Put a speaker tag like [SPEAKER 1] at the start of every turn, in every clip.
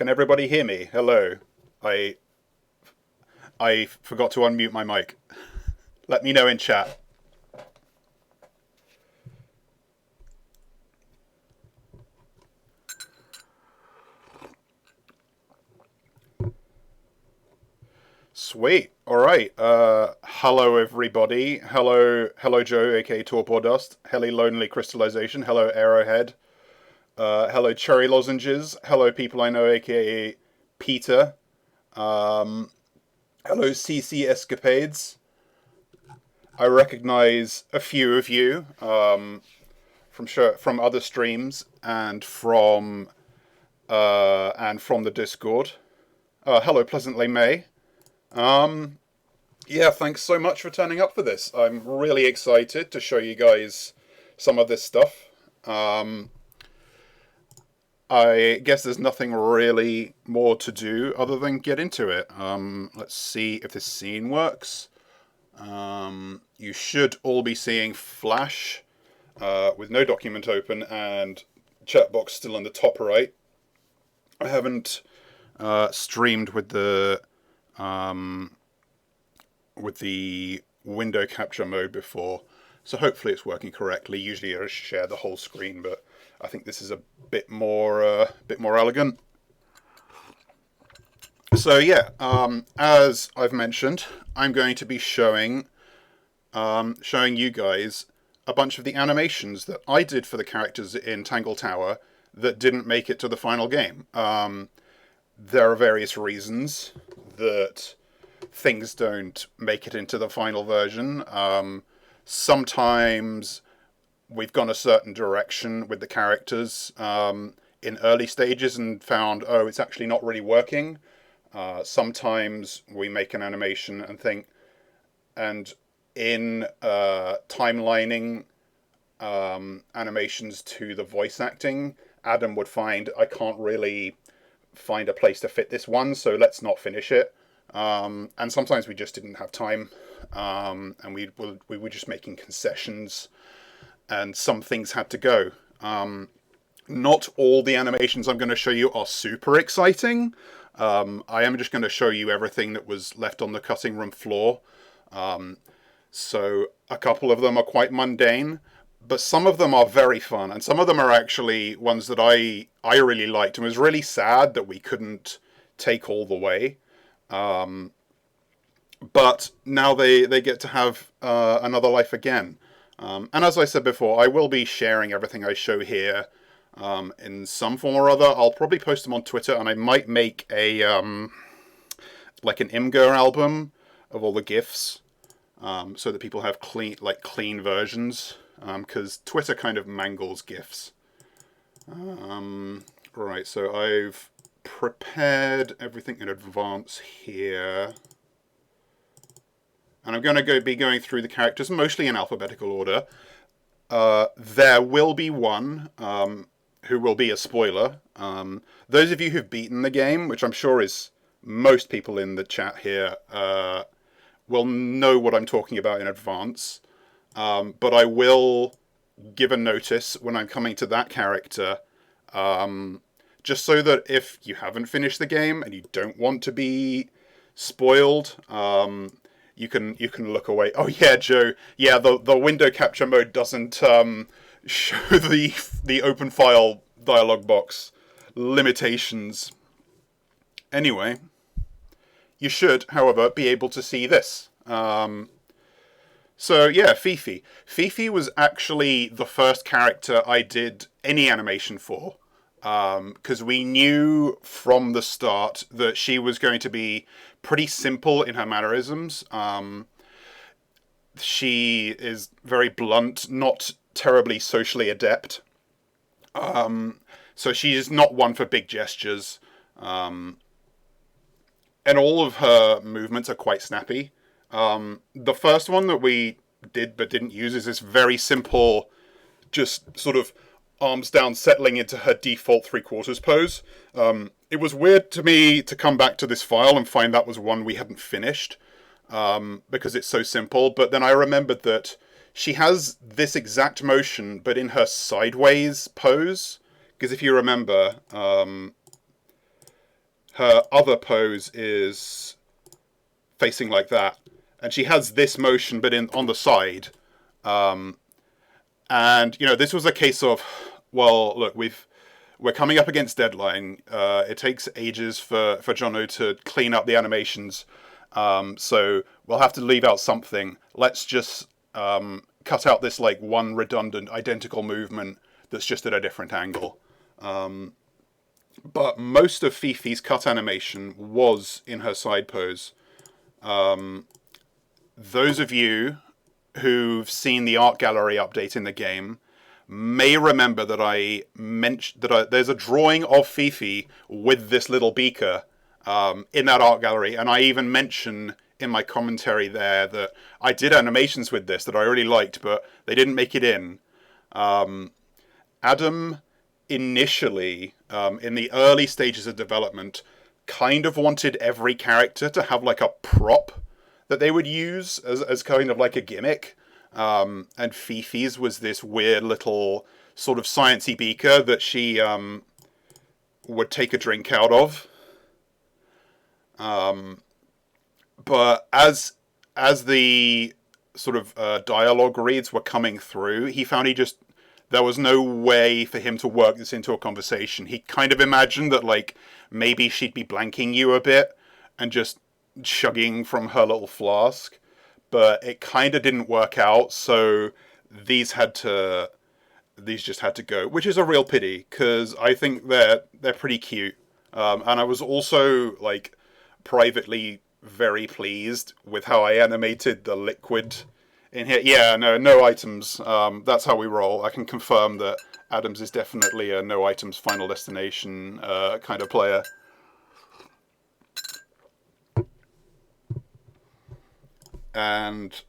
[SPEAKER 1] Can everybody hear me? Hello. I forgot to unmute my mic. Let me know in chat. Sweet. All right. Hello everybody. Hello Joe, aka Torpor Dust. Hello Lonely Crystallization. Hello Arrowhead. Hello Cherry Lozenges. Hello people I know, aka Peter. Hello CC Escapades. I recognize a few of you from other streams and from the Discord. Hello Pleasantly May. Yeah, thanks so much for turning up for this. I'm really excited to show you guys some of this stuff. I guess there's nothing really more to do other than get into it. Let's see if this scene works. You should all be seeing Flash with no document open and chat box still on the top right. I haven't streamed with the window capture mode before, so hopefully it's working correctly. Usually I share the whole screen, but I think this is a bit more elegant. So yeah, as I've mentioned, I'm going to be showing you guys a bunch of the animations that I did for the characters in Tangle Tower that didn't make it to the final game. There are various reasons that things don't make it into the final version. Sometimes we've gone a certain direction with the characters in early stages and found, oh, it's actually not really working. Sometimes we make an animation and think, and in timelining animations to the voice acting, Adam would find, I can't really find a place to fit this one, so let's not finish it. And sometimes we just didn't have time, and we were just making concessions, and some things had to go. Not all the animations I'm going to show you are super exciting. I am just going to show you everything that was left on the cutting room floor. So a couple of them are quite mundane, but some of them are very fun, and some of them are actually ones that I really liked, and was really sad that we couldn't take all the way. But now they get to have another life again. And as I said before, I will be sharing everything I show here in some form or other. I'll probably post them on Twitter, and I might make a like an Imgur album of all the GIFs, so that people have clean versions, because Twitter kind of mangles GIFs. Right, so I've prepared everything in advance here. And I'm going to be going through the characters, mostly in alphabetical order. There will be one who will be a spoiler. Those of you who've beaten the game, which I'm sure is most people in the chat here, will know what I'm talking about in advance. But I will give a notice when I'm coming to that character, just so that if you haven't finished the game and you don't want to be spoiled, you can look away. Oh yeah, Joe. Yeah, the window capture mode doesn't show the open file dialog box limitations. Anyway, you should, however, be able to see this. So yeah, Fifi. Fifi was actually the first character I did any animation for, because we knew from the start that she was going to be pretty simple in her mannerisms. She is very blunt, not terribly socially adept. So she is not one for big gestures. And all of her movements are quite snappy. The first one that we did but didn't use is this very simple, just sort of arms down, settling into her default 3/4 pose. It was weird to me to come back to this file and find that was one we hadn't finished, because it's so simple. But then I remembered that she has this exact motion, but in her sideways pose. Because if you remember, her other pose is facing like that. And she has this motion, but on the side. And, you know, this was a case of, well, look, we're coming up against deadline. It takes ages for Jono to clean up the animations. So we'll have to leave out something. Let's just cut out this like one redundant identical movement that's just at a different angle. But most of Fifi's cut animation was in her side pose. Those of you who've seen the art gallery update in the game may remember that I mentioned that there's a drawing of Fifi with this little beaker in that art gallery, and I even mention in my commentary there that I did animations with this that I really liked, but they didn't make it in. Adam initially, in the early stages of development, kind of wanted every character to have like a prop that they would use as kind of like a gimmick. And Fifi's was this weird little sort of sciencey beaker that she would take a drink out of. But as the sort of dialogue reads were coming through, he found there was no way for him to work this into a conversation. He kind of imagined that like maybe she'd be blanking you a bit and just chugging from her little flask, but it kind of didn't work out, so these just had to go, which is a real pity because I think they're pretty cute. And I was also like privately very pleased with how I animated the liquid in here. Yeah, no items. That's how we roll. I can confirm that Adams is definitely a no items Final Destination kind of player. And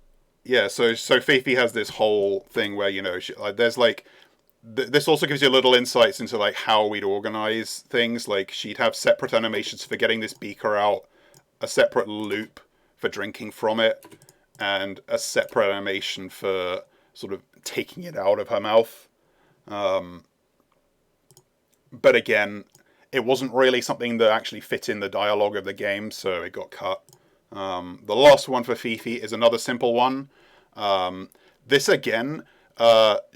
[SPEAKER 1] yeah, so Fifi has this whole thing where, you know, there's like this also gives you a little insights into like how we'd organize things. Like she'd have separate animations for getting this beaker out, a separate loop for drinking from it, and a separate animation for sort of taking it out of her mouth. But again, it wasn't really something that actually fit in the dialogue of the game, so it got cut. The last one for Fifi is another simple one. This again,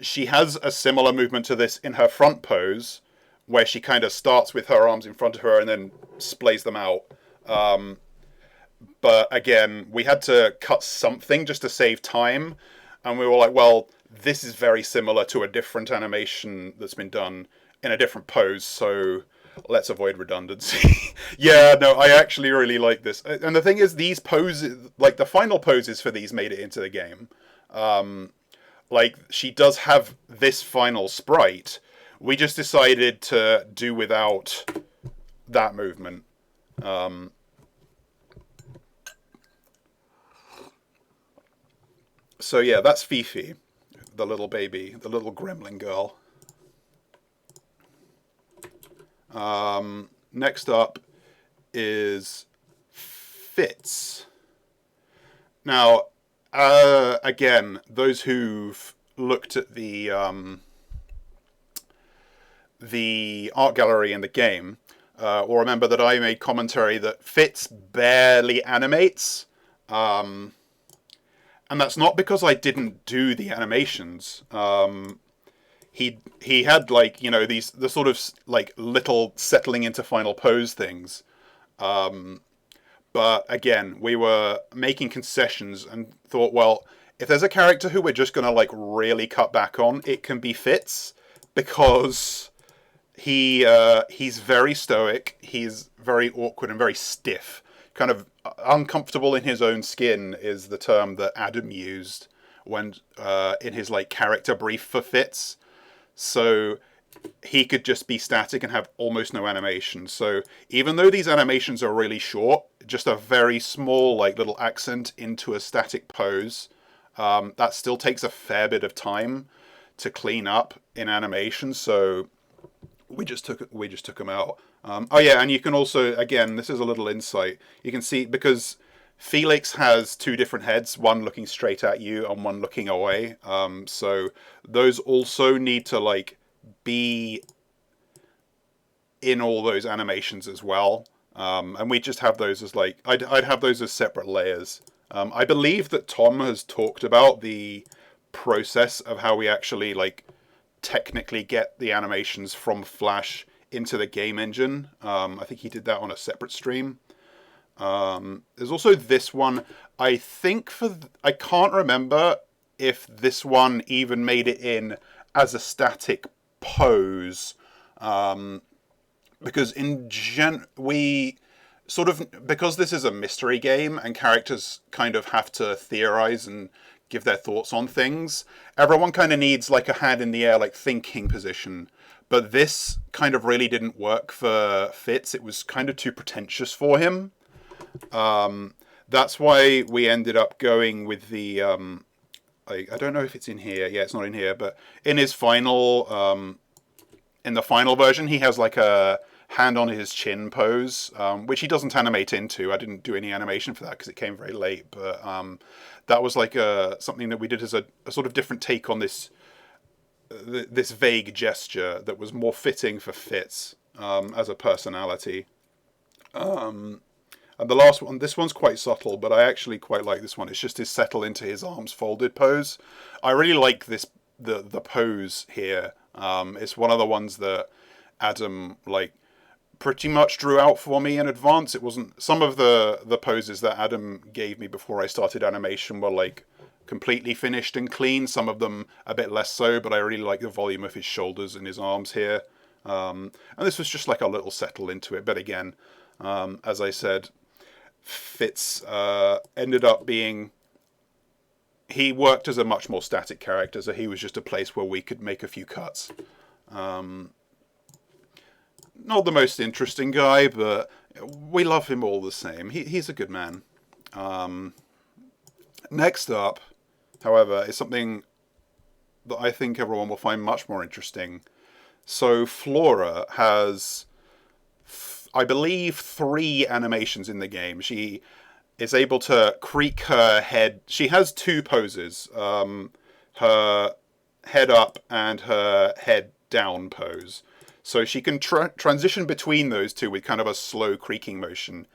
[SPEAKER 1] she has a similar movement to this in her front pose, where she kind of starts with her arms in front of her and then splays them out. But again, we had to cut something just to save time, and we were like, well, this is very similar to a different animation that's been done in a different pose, so let's avoid redundancy. Yeah, no, I actually really like this. And the thing is, these poses, like the final poses for these made it into the game. Like, she does have this final sprite. We just decided to do without that movement. So yeah, that's Fifi, the little baby, the little gremlin girl. Next up is Fitz. Now, again, those who've looked at the art gallery in the game will remember that I made commentary that Fitz barely animates. And that's not because I didn't do the animations. He had, like, you know, the sort of like little settling into final pose things. But again, we were making concessions and thought, well, if there's a character who we're just gonna like really cut back on, it can be Fitz, because he's very stoic, he's very awkward and very stiff, kind of uncomfortable in his own skin is the term that Adam used when in his like character brief for Fitz. So he could just be static and have almost no animation. So even though these animations are really short, just a very small like little accent into a static pose, that still takes a fair bit of time to clean up in animation. So we just took them out. Oh yeah, and you can also, again, this is a little insight. You can see, because Felix has two different heads, one looking straight at you and one looking away. So those also need to like be in all those animations as well. And we just have those as like, I'd have those as separate layers. I believe that Tom has talked about the process of how we actually like technically get the animations from Flash into the game engine. I think he did that on a separate stream. There's also this one. I think I can't remember if this one even made it in as a static pose, because we sort of, because this is a mystery game and characters kind of have to theorize and give their thoughts on things. Everyone kind of needs like a hand in the air, like thinking position. But this kind of really didn't work for Fitz. It was kind of too pretentious for him. That's why we ended up going with the. I don't know if it's in here. Yeah, it's not in here. But in his final, in the final version, he has like a hand on his chin pose, which he doesn't animate into. I didn't do any animation for that because it came very late. But that was like something that we did as a sort of different take on this vague gesture that was more fitting for Fitz as a personality. And the last one, this one's quite subtle, but I actually quite like this one. It's just his settle into his arms folded pose. I really like this the pose here. It's one of the ones that Adam like pretty much drew out for me in advance. It wasn't, some of the poses that Adam gave me before I started animation were like completely finished and clean. Some of them a bit less so, but I really like the volume of his shoulders and his arms here. And this was just like a little settle into it. But again, as I said, Fitz ended up being, he worked as a much more static character, so he was just a place where we could make a few cuts. Not the most interesting guy, but we love him all the same. He's a good man. Next up, however, is something that I think everyone will find much more interesting. So Flora has, I believe, 3 animations in the game. She is able to creak her head. She has 2 poses, her head up and her head down pose. So she can transition between those two with kind of a slow creaking motion.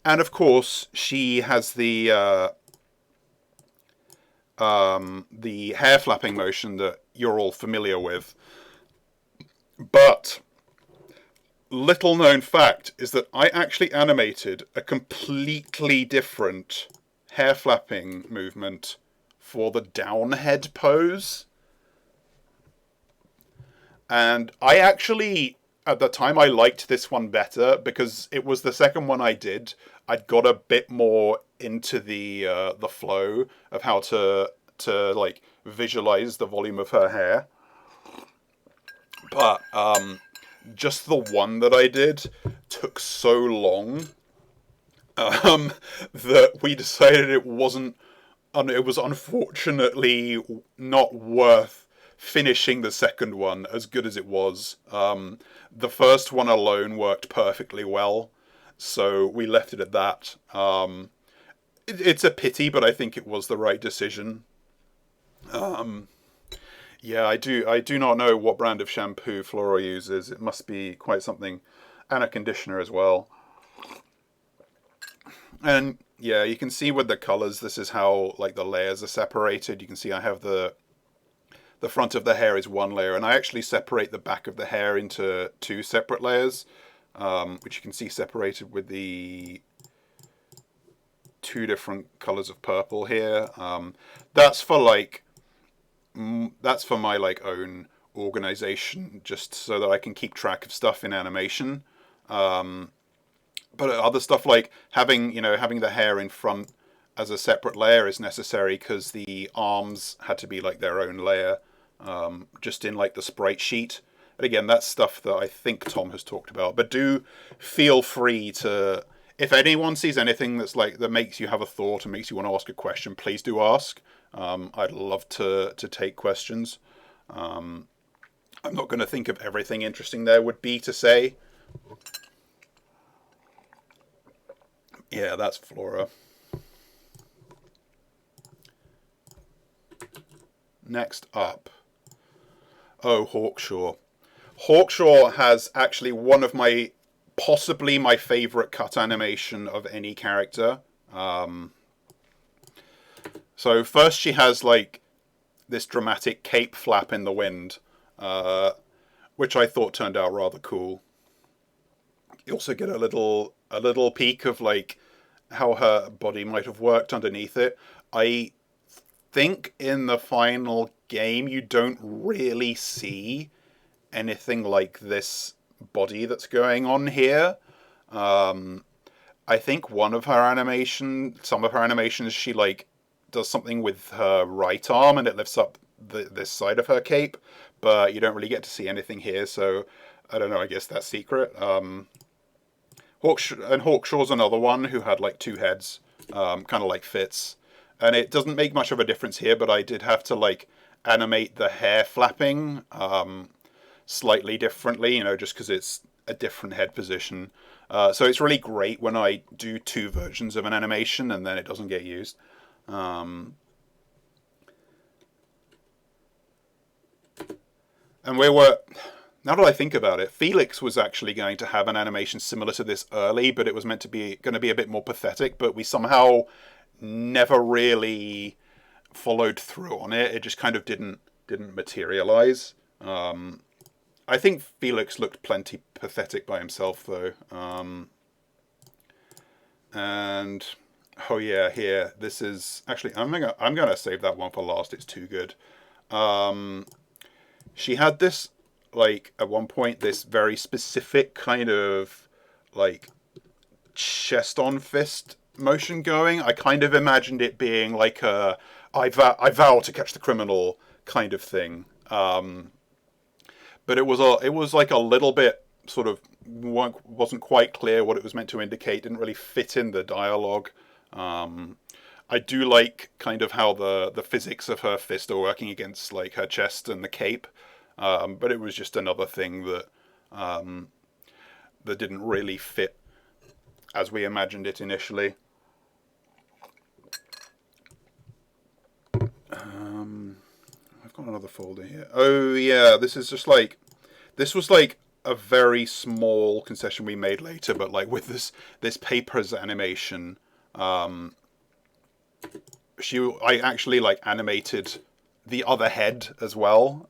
[SPEAKER 1] And of course, she has the hair flapping motion that you're all familiar with. But little known fact is that I actually animated a completely different hair flapping movement for the down head pose. And I actually, at the time, I liked this one better because it was the second one I did. I'd got a bit more into the flow of how to like visualize the volume of her hair. But just the one that I did took so long that we decided it was unfortunately not worth finishing the second one as good as it was. The first one alone worked perfectly well, so we left it at that. It's a pity, but I think it was the right decision. Yeah, I do not know what brand of shampoo Flora uses. It must be quite something, and a conditioner as well. And yeah, you can see with the colors, this is how like the layers are separated. You can see I have the front of the hair is one layer, and I actually separate the back of the hair into 2 separate layers, which you can see separated with the 2 different colors of purple here. That's for my like own organization, just so that I can keep track of stuff in animation. But other stuff like having the hair in front as a separate layer is necessary because the arms had to be like their own layer, just in like the sprite sheet. And again, that's stuff that I think Tom has talked about. But do feel free to, if anyone sees anything that's like that makes you have a thought and makes you want to ask a question, please do ask. I'd love to take questions. I'm not going to think of everything interesting there would be to say. Yeah, that's Flora. Next up. Oh, Hawkshaw. Hawkshaw has actually one of possibly my favorite cut animation of any character. So first she has like this dramatic cape flap in the wind, which I thought turned out rather cool. You also get a little peek of like her body might have worked underneath it. I think in the final game you don't really see anything like this body that's going on here. I think some of her animations, she like does something with her right arm and it lifts up this side of her cape, but you don't really get to see anything here. So I don't know. I guess that's secret. Hawkshaw's another one who had like two heads, kind of like Fitz, and it doesn't make much of a difference here. But I did have to like animate the hair flapping slightly differently, just because it's a different head position. So it's really great when I do two versions of an animation and then it doesn't get used. And now that I think about it, Felix was actually going to have an animation similar to this early, but it was meant to be going to be a bit more pathetic, but we somehow never really followed through on it. It just kind of didn't materialize. I think Felix looked plenty pathetic by himself, though. And oh yeah, here this is actually I'm gonna save that one for last. It's too good. She had this like at one point this very specific kind of like chest on fist motion going. I kind of imagined it being like a I vow to catch the criminal kind of thing. But it was like a little bit sort of wasn't quite clear what it was meant to indicate. Didn't really fit in the dialogue. I do like kind of how the physics of her fist are working against like her chest and the cape. But it was just another thing that that didn't really fit as we imagined it initially. I've got another folder here. Oh yeah, this was like a very small concession we made later, but like with this paper's animation, I actually like animated the other head as well.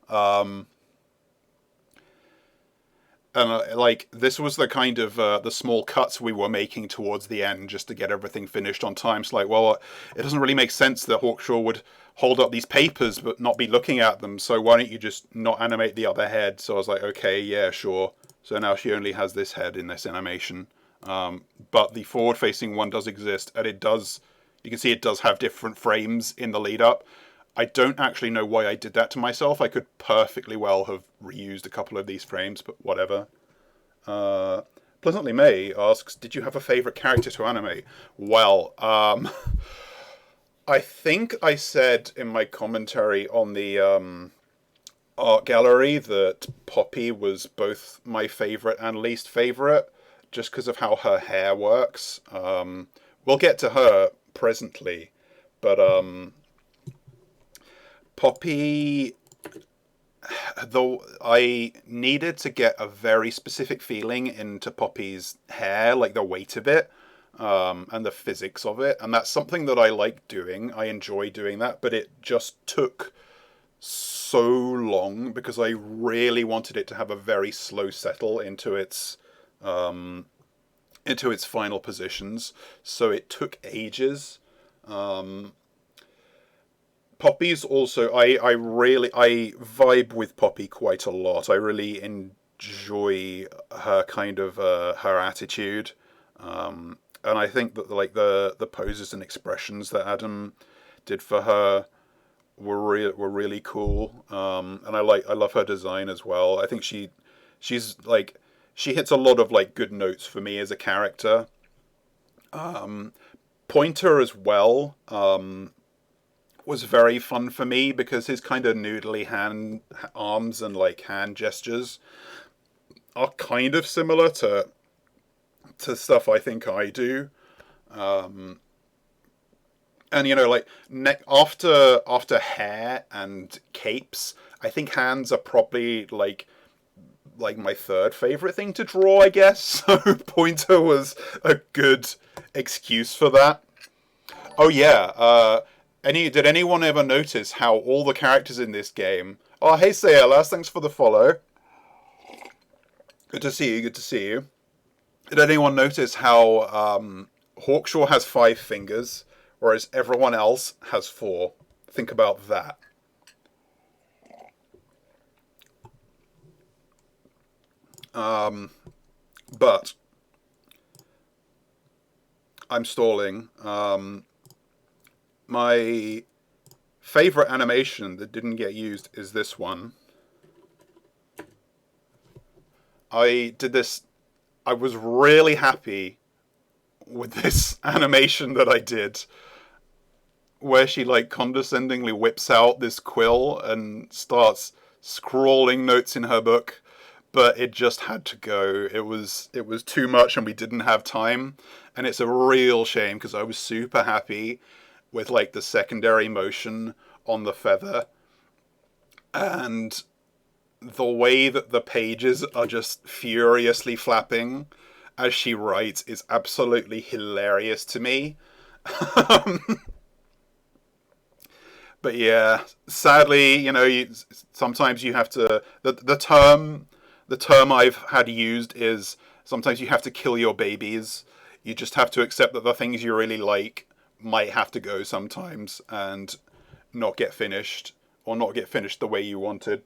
[SPEAKER 1] And like this was the kind of the small cuts we were making towards the end just to get everything finished on time. So like, well, it doesn't really make sense that Hawkshaw would hold up these papers but not be looking at them. So why don't you just not animate the other head? So I was like, okay, yeah, sure. So now she only has this head in this animation. But the forward-facing one does exist, and it does. You can see it does have different frames in the lead up. I don't actually know why I did that to myself. I could perfectly well have reused a couple of these frames, but whatever. Pleasantly May asks, did you have a favourite character to animate? Well, I think I said in my commentary on the art gallery that Poppy was both my favourite and least favourite, just because of how her hair works. We'll get to her presently, but Poppy, though I needed to get a very specific feeling into Poppy's hair, like the weight of it, and the physics of it, and that's something that I like doing. I enjoy doing that, but it just took so long because I really wanted it to have a very slow settle into its final positions, so it took ages. Poppy's also I vibe with Poppy quite a lot. I really enjoy her kind of her attitude, and I think that like the poses and expressions that Adam did for her were really cool. And I love her design as well. I think she's like she hits a lot of like good notes for me as a character. Pointer as well. Was very fun for me because his kind of noodly arms and like hand gestures are kind of similar to stuff I think I do. And like after hair and capes, I think hands are probably like my third favorite thing to draw, I guess. So Pointer was a good excuse for that. Oh yeah, did anyone ever notice how all the characters in this game... Oh, hey, Sayelas, thanks for the follow. Good to see you, good to see you. Did anyone notice how Hawkshaw has 5 fingers, whereas everyone else has 4. Think about that. But I'm stalling. My favorite animation that didn't get used is this one. I did this. I was really happy with this animation that I did, where she like condescendingly whips out this quill and starts scrawling notes in her book, but it just had to go. It was too much and we didn't have time, and it's a real shame because I was super happy with like the secondary motion on the feather, and the way that the pages are just furiously flapping as she writes is absolutely hilarious to me. But yeah, sadly, you know, sometimes you have to. The term I've had used is sometimes you have to kill your babies. You just have to accept that the things you really like might have to go sometimes and not get finished, or not get finished the way you wanted.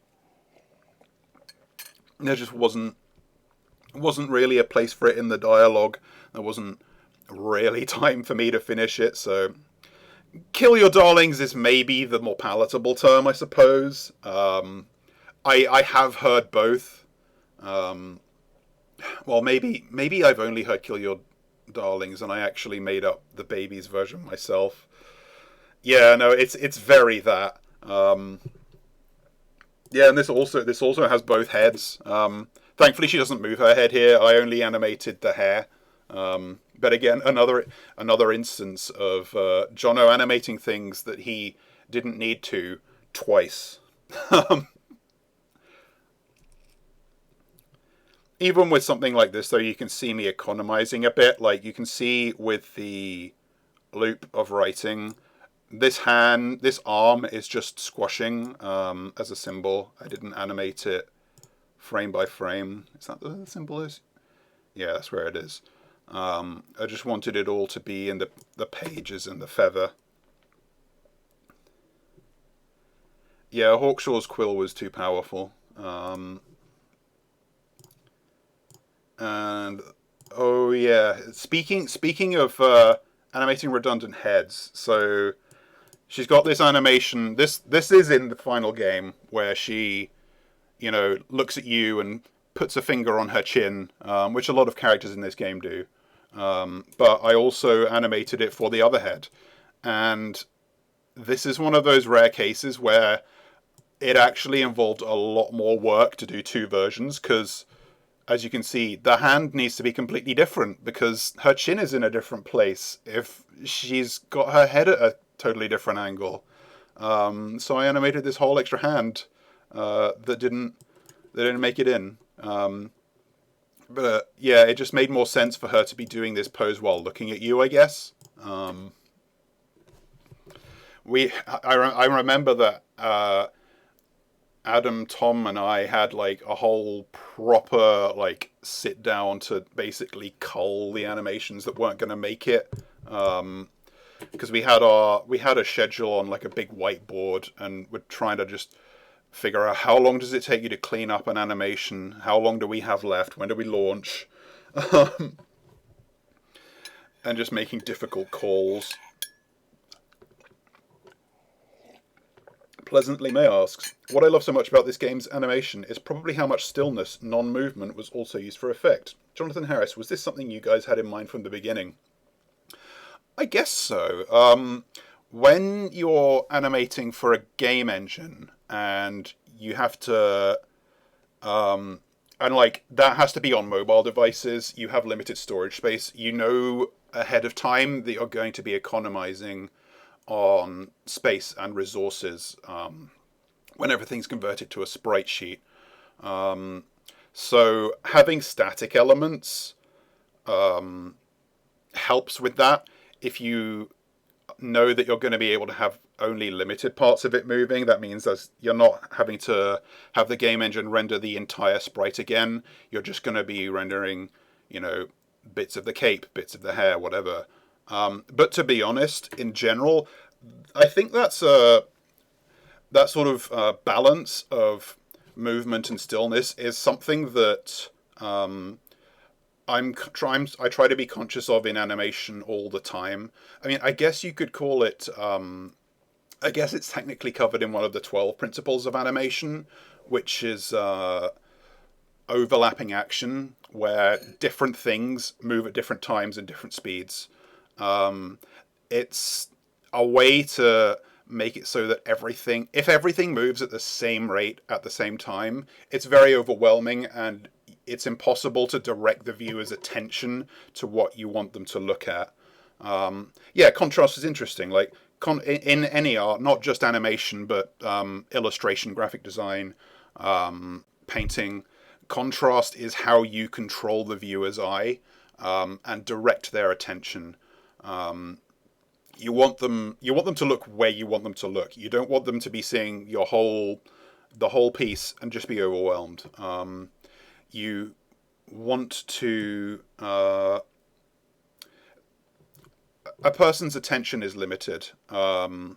[SPEAKER 1] There just wasn't really a place for it in the dialogue. There wasn't really time for me to finish it, so kill your darlings is maybe the more palatable term, I suppose. I have heard both. Well, maybe I've only heard kill your darlings, and I actually made up the babies version myself. Yeah, no, it's very that. Yeah, and this also has both heads. Thankfully, she doesn't move her head here. I only animated the hair. But again, another instance of Jono animating things that he didn't need to twice. Even with something like this, though, you can see me economizing a bit. Like, you can see with the loop of writing, this arm is just squashing as a symbol. I didn't animate it frame by frame. Is that the symbol is? Yeah, that's where it is. I just wanted it all to be in the pages and the feather. Yeah, Hawkshaw's quill was too powerful. And oh yeah, speaking of animating redundant heads, so she's got this animation. This is in the final game where she, you know, looks at you and puts a finger on her chin, which a lot of characters in this game do. But I also animated it for the other head, and this is one of those rare cases where it actually involved a lot more work to do 2 versions, because as you can see, the hand needs to be completely different because her chin is in a different place if she's got her head at a totally different angle. So I animated this whole extra hand that didn't make it in. But yeah, it just made more sense for her to be doing this pose while looking at you, I guess. I remember that Adam, Tom, and I had like a whole proper like sit down to basically cull the animations that weren't going to make it, because we had a schedule on like a big whiteboard, and we're trying to just figure out how long does it take you to clean up an animation, how long do we have left, when do we launch, and just making difficult calls. Pleasantly May asks, what I love so much about this game's animation is probably how much stillness, non-movement, was also used for effect. Jonathan Harris, was this something you guys had in mind from the beginning? I guess so. When you're animating for a game engine and you have to, and like that has to be on mobile devices, you have limited storage space, you know ahead of time that you're going to be economizing on space and resources when everything's converted to a sprite sheet. So having static elements helps with that. If you know that you're going to be able to have only limited parts of it moving, that means you're not having to have the game engine render the entire sprite again. You're just going to be rendering, you know, bits of the cape, bits of the hair, whatever. But to be honest, in general, I think that sort of balance of movement and stillness is something that I try to be conscious of in animation all the time. I mean, I guess you could call it. I guess it's technically covered in one of the 12 principles of animation, which is overlapping action, where different things move at different times and different speeds. It's a way to make it so that if everything moves at the same rate at the same time, it's very overwhelming and it's impossible to direct the viewer's attention to what you want them to look at. Contrast is interesting. Like in any art, not just animation, but illustration, graphic design, painting, contrast is how you control the viewer's eye and direct their attention. You want them to look where you want them to look. You don't want them to be seeing the whole piece and just be overwhelmed. You want to a person's attention is limited, and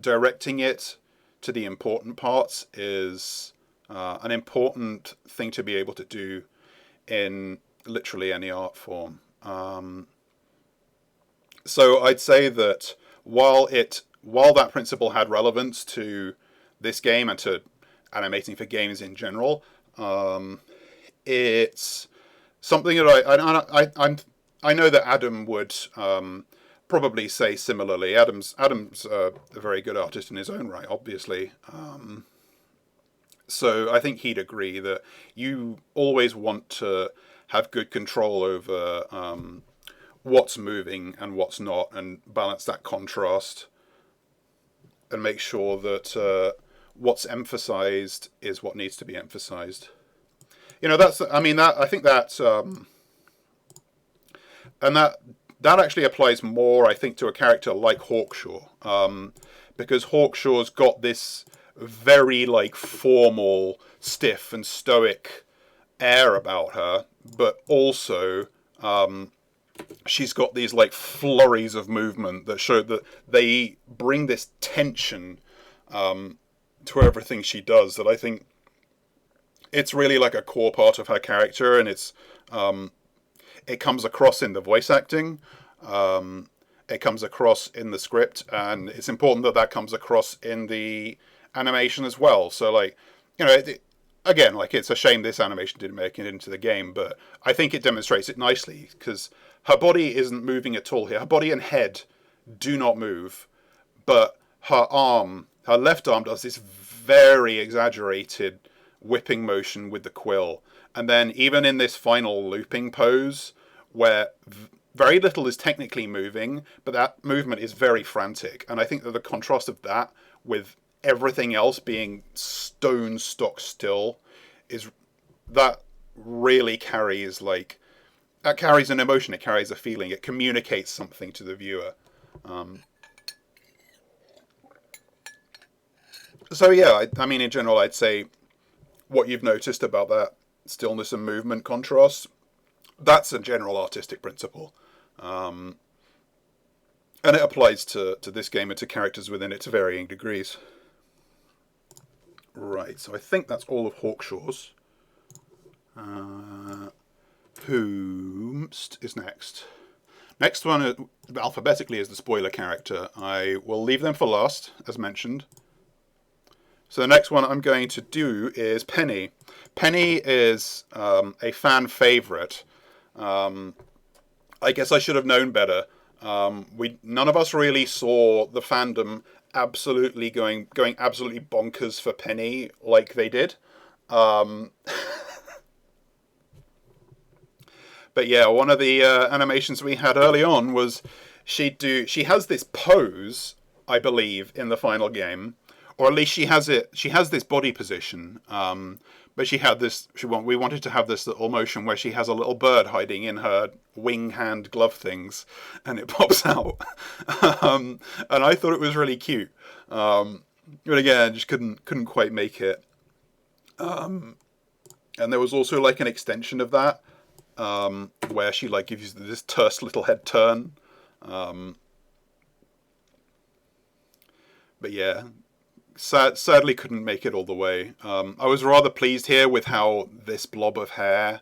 [SPEAKER 1] directing it to the important parts is an important thing to be able to do in literally any art form. So I'd say that while that principle had relevance to this game and to animating for games in general, it's something that I know that Adam would probably say similarly. Adam's a very good artist in his own right, obviously. So I think he'd agree that you always want to have good control over what's moving and what's not, and balance that contrast, and make sure that what's emphasized is what needs to be emphasized. I think that, and that actually applies more, I think, to a character like Hawkshaw, because Hawkshaw's got this very formal, stiff, and stoic air about her, but also she's got these flurries of movement that show that they bring this tension to everything she does, that I think it's really a core part of her character, and it comes across in the voice acting, it comes across in the script, and it's important that comes across in the animation as well. So again, it's a shame this animation didn't make it into the game, but I think it demonstrates it nicely, because her body isn't moving at all here. Her body and head do not move, but her left arm does this very exaggerated whipping motion with the quill. And then even in this final looping pose, where very little is technically moving, but that movement is very frantic. And I think that the contrast of that with everything else being stone stock still that really carries that carries an emotion, it carries a feeling, it communicates something to the viewer. So yeah, I mean, in general, I'd say what you've noticed about that stillness and movement contrast, that's a general artistic principle. And it applies to this game and to characters within it to varying degrees. Right, so I think that's all of Hawkshaw's. Who is next? Next one, alphabetically, is the spoiler character. I will leave them for last, as mentioned. So the next one I'm going to do is Penny. Penny is a fan favourite. I guess I should have known better. None of us really saw the fandom absolutely going absolutely bonkers for Penny like they did. But yeah, one of the animations we had early on was she has this pose, I believe, in the final game, or at least she has this body position. But we wanted to have this little motion where she has a little bird hiding in her wing hand glove things, and it pops out. And I thought it was really cute. But again, just couldn't quite make it. And there was also an extension of that, where she like gives you this terse little head turn. But yeah, sadly couldn't make it all the way. I was rather pleased here with how this blob of hair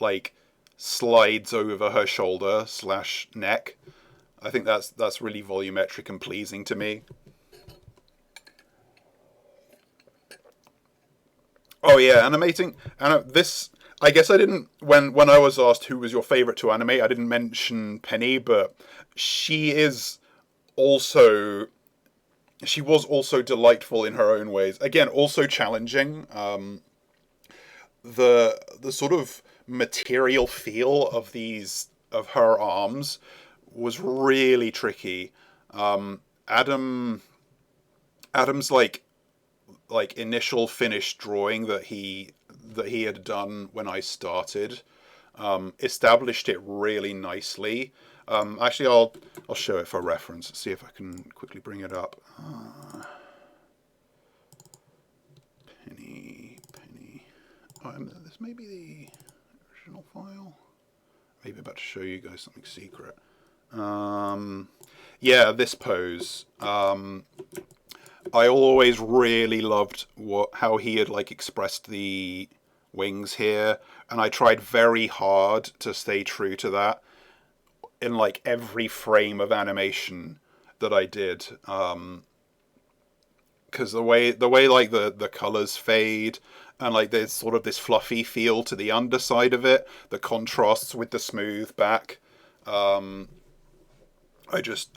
[SPEAKER 1] like slides over her shoulder slash neck. I think that's really volumetric and pleasing to me. Oh yeah, animating. And this, I guess I didn't when I was asked who was your favorite to animate, I didn't mention Penny, but she is also she was also delightful in her own ways. Again, also challenging. The sort of material feel of these of her arms was really tricky. Adam Adam's initial finished drawing that he had done when I started established it really nicely. Actually, I'll show it for reference. See if I can quickly bring it up. Penny. Oh, this may be the original file. Maybe I'm about to show you guys something secret. Yeah, this pose. I always really loved how he had expressed the wings here, and I tried very hard to stay true to that in every frame of animation that I did. Because the way the colors fade and there's sort of this fluffy feel to the underside of it, the contrasts with the smooth back. Oh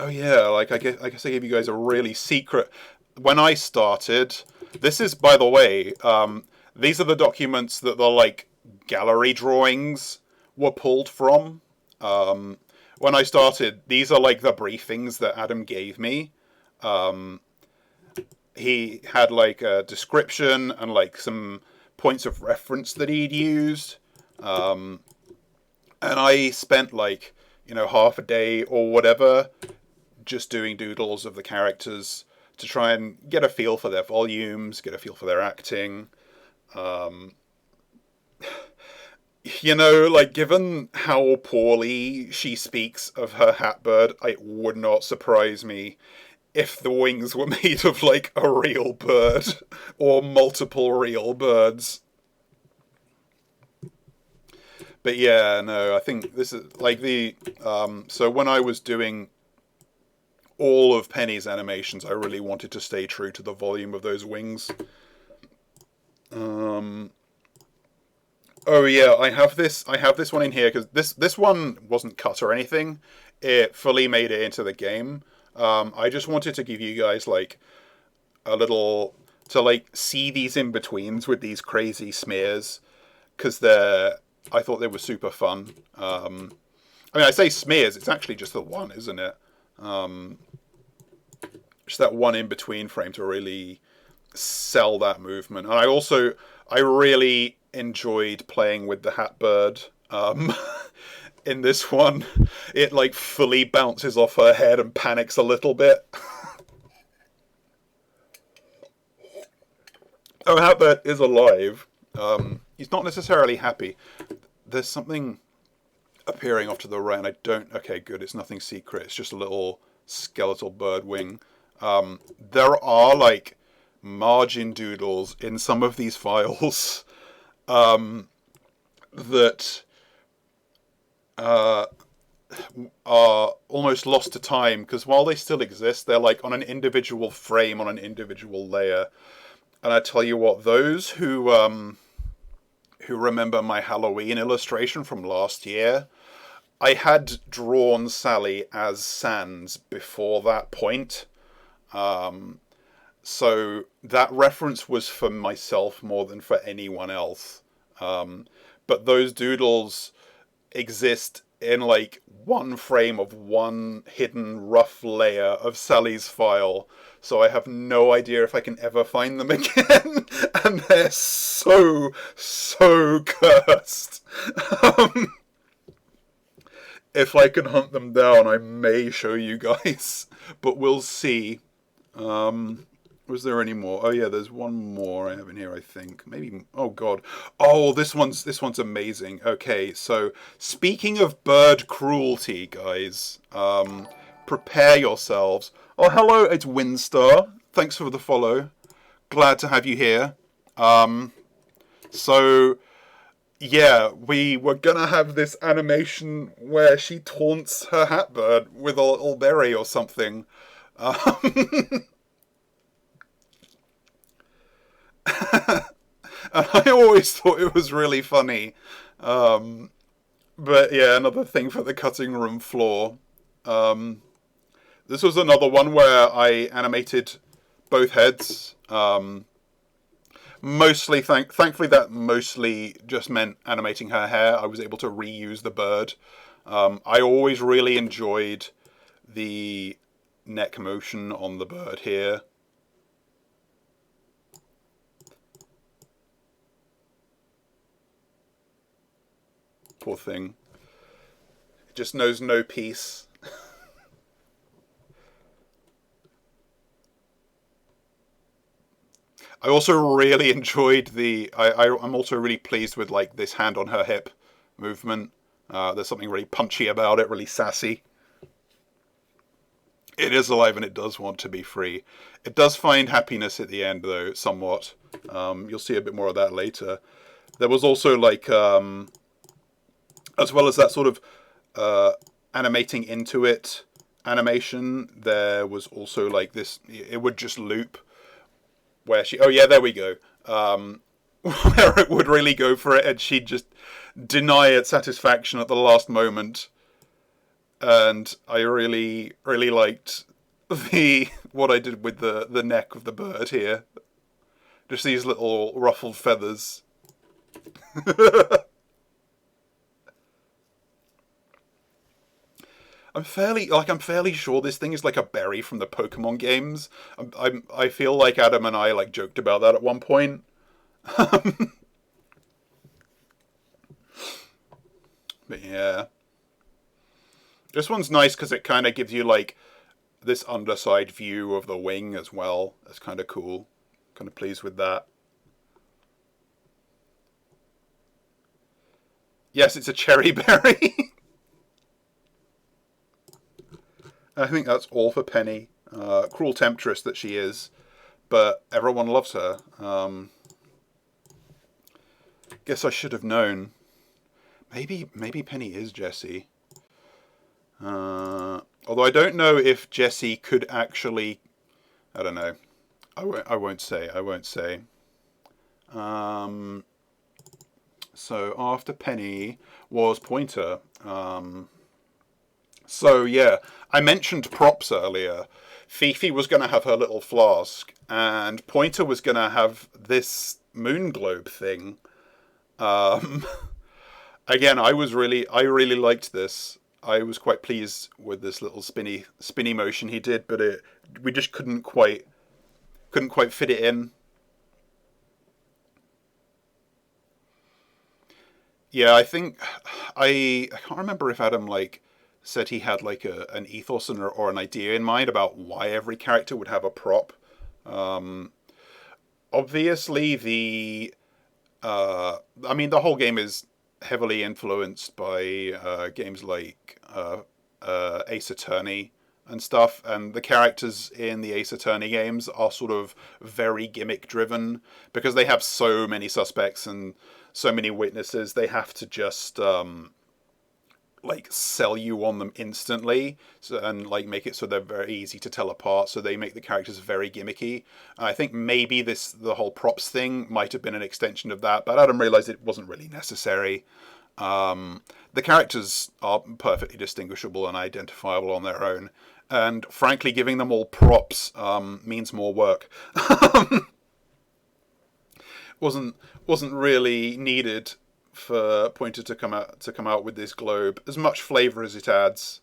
[SPEAKER 1] yeah, I guess I gave you guys a really secret. When I started, this is, by the way, these are the documents that the gallery drawings were pulled from. When I started, these are the briefings that Adam gave me. He had a description and some points of reference that he'd used. And I spent half a day or whatever just doing doodles of the characters to try and get a feel for their volumes, get a feel for their acting. Given how poorly she speaks of her Hatbird, it would not surprise me if the wings were made of a real bird or multiple real birds. But yeah, no, I think this is so when I was doing all of Penny's animations, I really wanted to stay true to the volume of those wings. Oh yeah, I have this one in here because this one wasn't cut or anything. It fully made it into the game. I just wanted to give you guys a little to see these in betweens with these crazy smears because I thought they were super fun. I mean, I say smears, it's actually just the one, isn't it? Just that one in between frame to really sell that movement. And I really enjoyed playing with the Hatbird. In this one, it fully bounces off her head and panics a little bit. Oh, Hatbird is alive. He's not necessarily happy. There's something appearing off to the right, and I don't... Okay, good, it's nothing secret. It's just a little skeletal bird wing. There are, margin doodles in some of these files that are almost lost to time, because while they still exist, they're on an individual frame, on an individual layer. And I tell you what, those who remember my Halloween illustration from last year, I had drawn Sally as Sans before that point. So that reference was for myself more than for anyone else. But those doodles exist in one frame of one hidden rough layer of Sally's file. So I have no idea if I can ever find them again. And they're so cursed. If I can hunt them down, I may show you guys. But we'll see. Was there any more? Oh yeah, there's one more I have in here, I think. Maybe. Oh god. Oh, this one's amazing. Okay, so speaking of bird cruelty, guys, prepare yourselves. Oh, hello, it's Windstar. Thanks for the follow. Glad to have you here. So yeah, we were gonna have this animation where she taunts her hatbird with a little berry or something. And I always thought it was really funny. But yeah, another thing for the cutting room floor. This was another one where I animated both heads. Thankfully, that mostly just meant animating her hair. I was able to reuse the bird. I always really enjoyed the neck motion on the bird here. Poor thing. It just knows no peace. I also really enjoyed I'm also really pleased with like this hand on her hip movement. There's something really punchy about it, really sassy. It is alive and it does want to be free. It does find happiness at the end though, somewhat. You'll see a bit more of that later. There was also like, as well as that sort of animating into it animation, there was also like this, it would just loop where oh yeah, there we go, where it would really go for it and she'd just deny it satisfaction at the last moment. And I really, really liked what I did with the neck of the bird here. Just these little ruffled feathers. I'm fairly sure this thing is like a berry from the Pokemon games. I feel like Adam and I like joked about that at one point. But yeah, this one's nice because it kind of gives you like this underside view of the wing as well. That's kind of cool. Kind of pleased with that. Yes, it's a cherry berry. I think that's all for Penny. Cruel temptress that she is, but everyone loves her. Guess I should have known. Maybe Penny is Jessie. Although I don't know if Jessie could actually. I don't know. I won't say. I won't say. So after Penny was Pointer. So yeah, I mentioned props earlier. Fifi was going to have her little flask, and Pointer was going to have this moon globe thing. Again, I really liked this. I was quite pleased with this little spinny motion he did, but we just couldn't quite fit it in. Yeah, I think I can't remember if Adam like said he had like an ethos or an idea in mind about why every character would have a prop. Um, Obviously, the whole game is heavily influenced by games like Ace Attorney and stuff, and the characters in the Ace Attorney games are sort of very gimmick driven because they have so many suspects and so many witnesses. They have to just like sell you on them instantly, and like make it so they're very easy to tell apart. So they make the characters very gimmicky. I think maybe the whole props thing might have been an extension of that, but Adam realized it wasn't really necessary. The characters are perfectly distinguishable and identifiable on their own, and frankly, giving them all props means more work. wasn't really needed for Pointer to come out with this globe. As much flavor as it adds,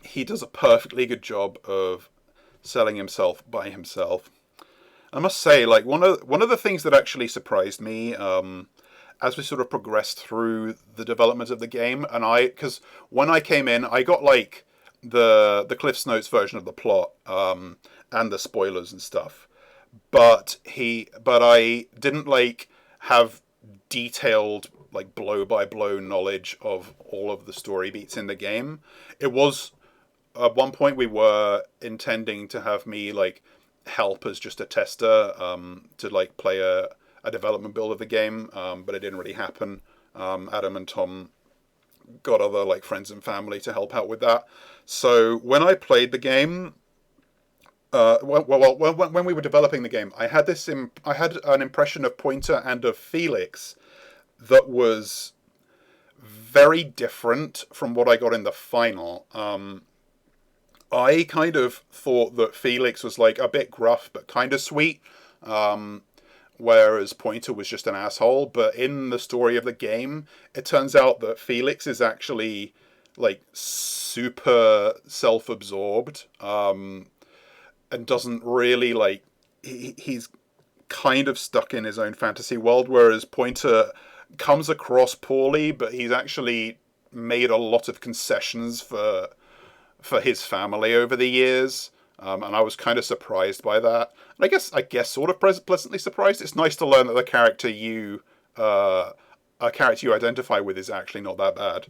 [SPEAKER 1] he does a perfectly good job of selling himself by himself. I must say, like one of the things that actually surprised me as we sort of progressed through the development of the game, because when I came in, I got like the Cliff's Notes version of the plot, and the spoilers and stuff. But I didn't like have detailed like blow by blow knowledge of all of the story beats in the game. It was at one point we were intending to have me like help as just a tester, to like play a development build of the game, but it didn't really happen. Adam and Tom got other like friends and family to help out with that. So when I played the game, when we were developing the game, I had an impression of Pointer and of Felix that was very different from what I got in the final. I kind of thought that Felix was like a bit gruff but kind of sweet, whereas Pointer was just an asshole. But in the story of the game, it turns out that Felix is actually like super self-absorbed, and doesn't really like he's kind of stuck in his own fantasy world, whereas Pointer comes across poorly, but he's actually made a lot of concessions for his family over the years, and I was kind of surprised by that. And I guess sort of pleasantly surprised. It's nice to learn that the character a character you identify with is actually not that bad.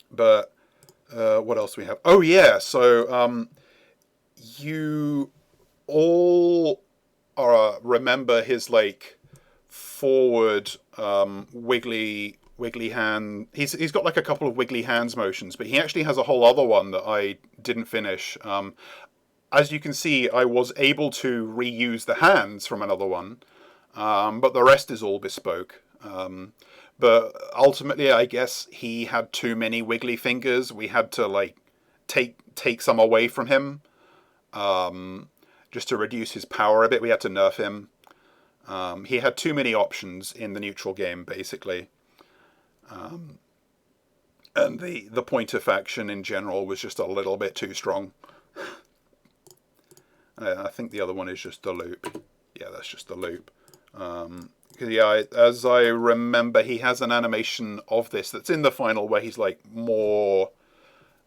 [SPEAKER 1] But what else do we have? Oh yeah, so you all remember his like forward wiggly hand. He's got like a couple of wiggly hands motions, but he actually has a whole other one that I didn't finish. As you can see, I was able to reuse the hands from another one, but the rest is all bespoke. But ultimately, I guess he had too many wiggly fingers. We had to like take some away from him, just to reduce his power a bit. We had to nerf him. He had too many options in the neutral game, basically. And the Pointer faction in general was just a little bit too strong. I think the other one is just the loop. Yeah, that's just the loop. Yeah, as I remember, he has an animation of this that's in the final where he's like more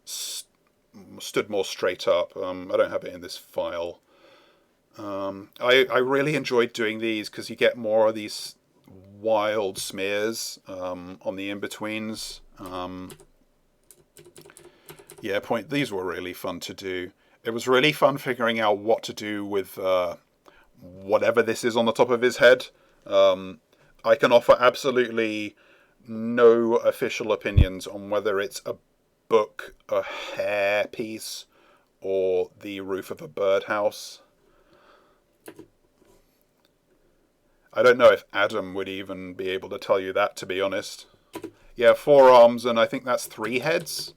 [SPEAKER 1] stood more straight up. I don't have it in this file. I really enjoyed doing these because you get more of these wild smears on the in-betweens. Yeah, these were really fun to do. It was really fun figuring out what to do with whatever this is on the top of his head. I can offer absolutely no official opinions on whether it's a book, a hair piece, or the roof of a birdhouse. I don't know if Adam would even be able to tell you that, to be honest. Yeah, 4 arms, and I think that's 3 heads.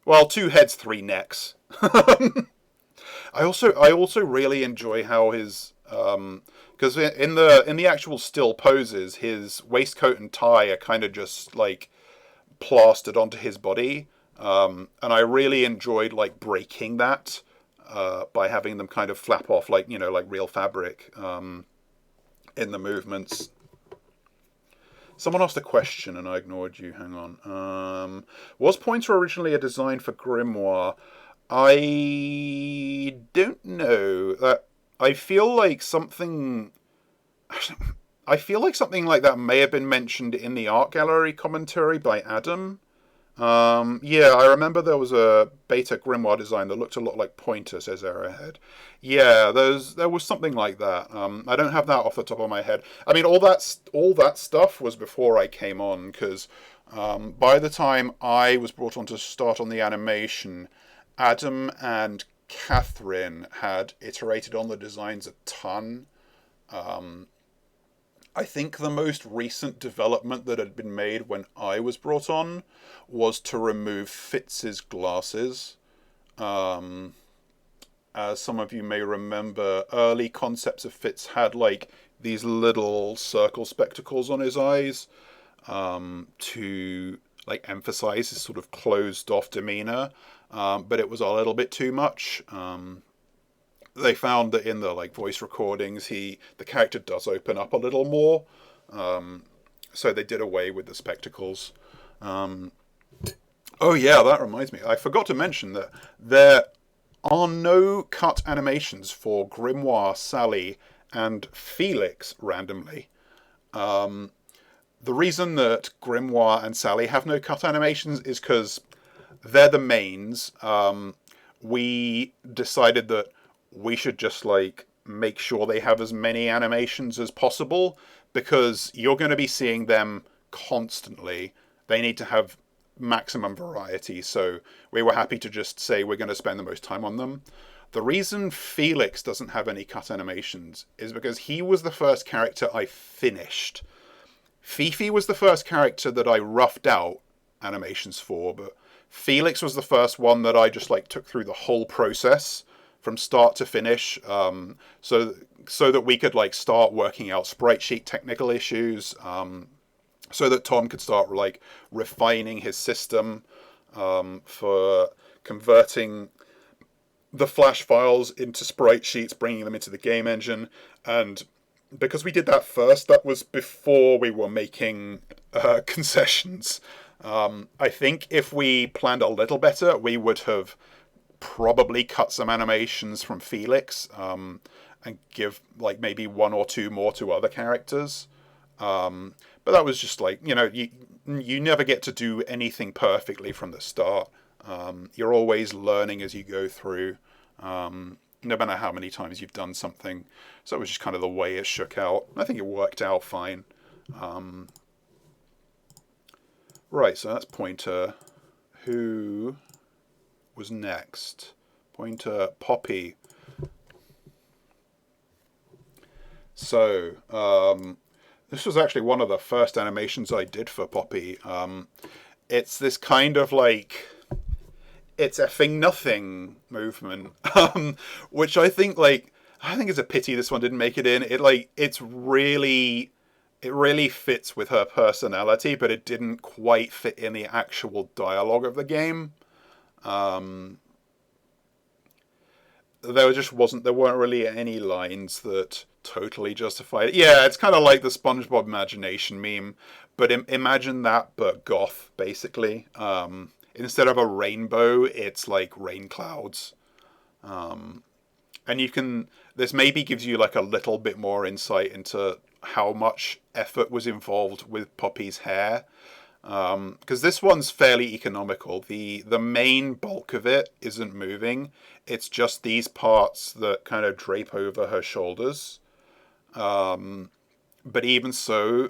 [SPEAKER 1] Well, 2 heads, 3 necks. I also really enjoy how his because in the actual still poses, his waistcoat and tie are kind of just like plastered onto his body, and I really enjoyed like breaking that by having them kind of flap off like like real fabric in the movements. Someone asked a question and I ignored you. Hang on. Was Pointer originally a design for Grimoire? I don't know. I feel like something. I feel like something like that may have been mentioned in the art gallery commentary by Adam. Yeah, I remember there was a beta Grimoire design that looked a lot like Pointer, says Arrowhead. Yeah, there was something like that. I don't have that off the top of my head. I mean, all that stuff was before I came on, because by the time I was brought on to start on the animation, Adam and Catherine had iterated on the designs a ton. I think the most recent development that had been made when I was brought on was to remove Fitz's glasses. As some of you may remember, early concepts of Fitz had like these little circle spectacles on his eyes to like emphasize his sort of closed off demeanor, but it was a little bit too much. They found that in the like voice recordings, the character does open up a little more, so they did away with the spectacles. Oh yeah, that reminds me. I forgot to mention that there are no cut animations for Grimoire, Sally, and Felix randomly. The reason that Grimoire and Sally have no cut animations is because they're the mains. We decided that we should just like make sure they have as many animations as possible because you're going to be seeing them constantly. They need to have maximum variety, so we were happy to just say we're going to spend the most time on them. The reason Felix doesn't have any cut animations is because he was the first character I finished. Fifi was the first character that I roughed out animations for, but Felix was the first one that I just like took through the whole process from start to finish, so that we could like start working out sprite sheet technical issues, so that Tom could start like refining his system for converting the Flash files into sprite sheets, bringing them into the game engine. And because we did that first, that was before we were making concessions. I think if we planned a little better, we would have probably cut some animations from Felix and give like maybe one or two more to other characters. But that was just like, you never get to do anything perfectly from the start. You're always learning as you go through, no matter how many times you've done something. So it was just kind of the way it shook out. I think it worked out fine. Right, so that's Pointer. Who was next? Pointer, Poppy. So, this was actually one of the first animations I did for Poppy. It's this kind of like, it's effing nothing movement, which I think it's a pity this one didn't make it in. It really fits with her personality, but it didn't quite fit in the actual dialogue of the game. There weren't really any lines that totally justified it. Yeah, it's kind of like the SpongeBob imagination meme, but imagine that, but goth, basically. Instead of a rainbow, it's like rain clouds. And this maybe gives you like a little bit more insight into how much effort was involved with Poppy's hair. Because this one's fairly economical. The main bulk of it isn't moving. It's just these parts that kind of drape over her shoulders. But even so,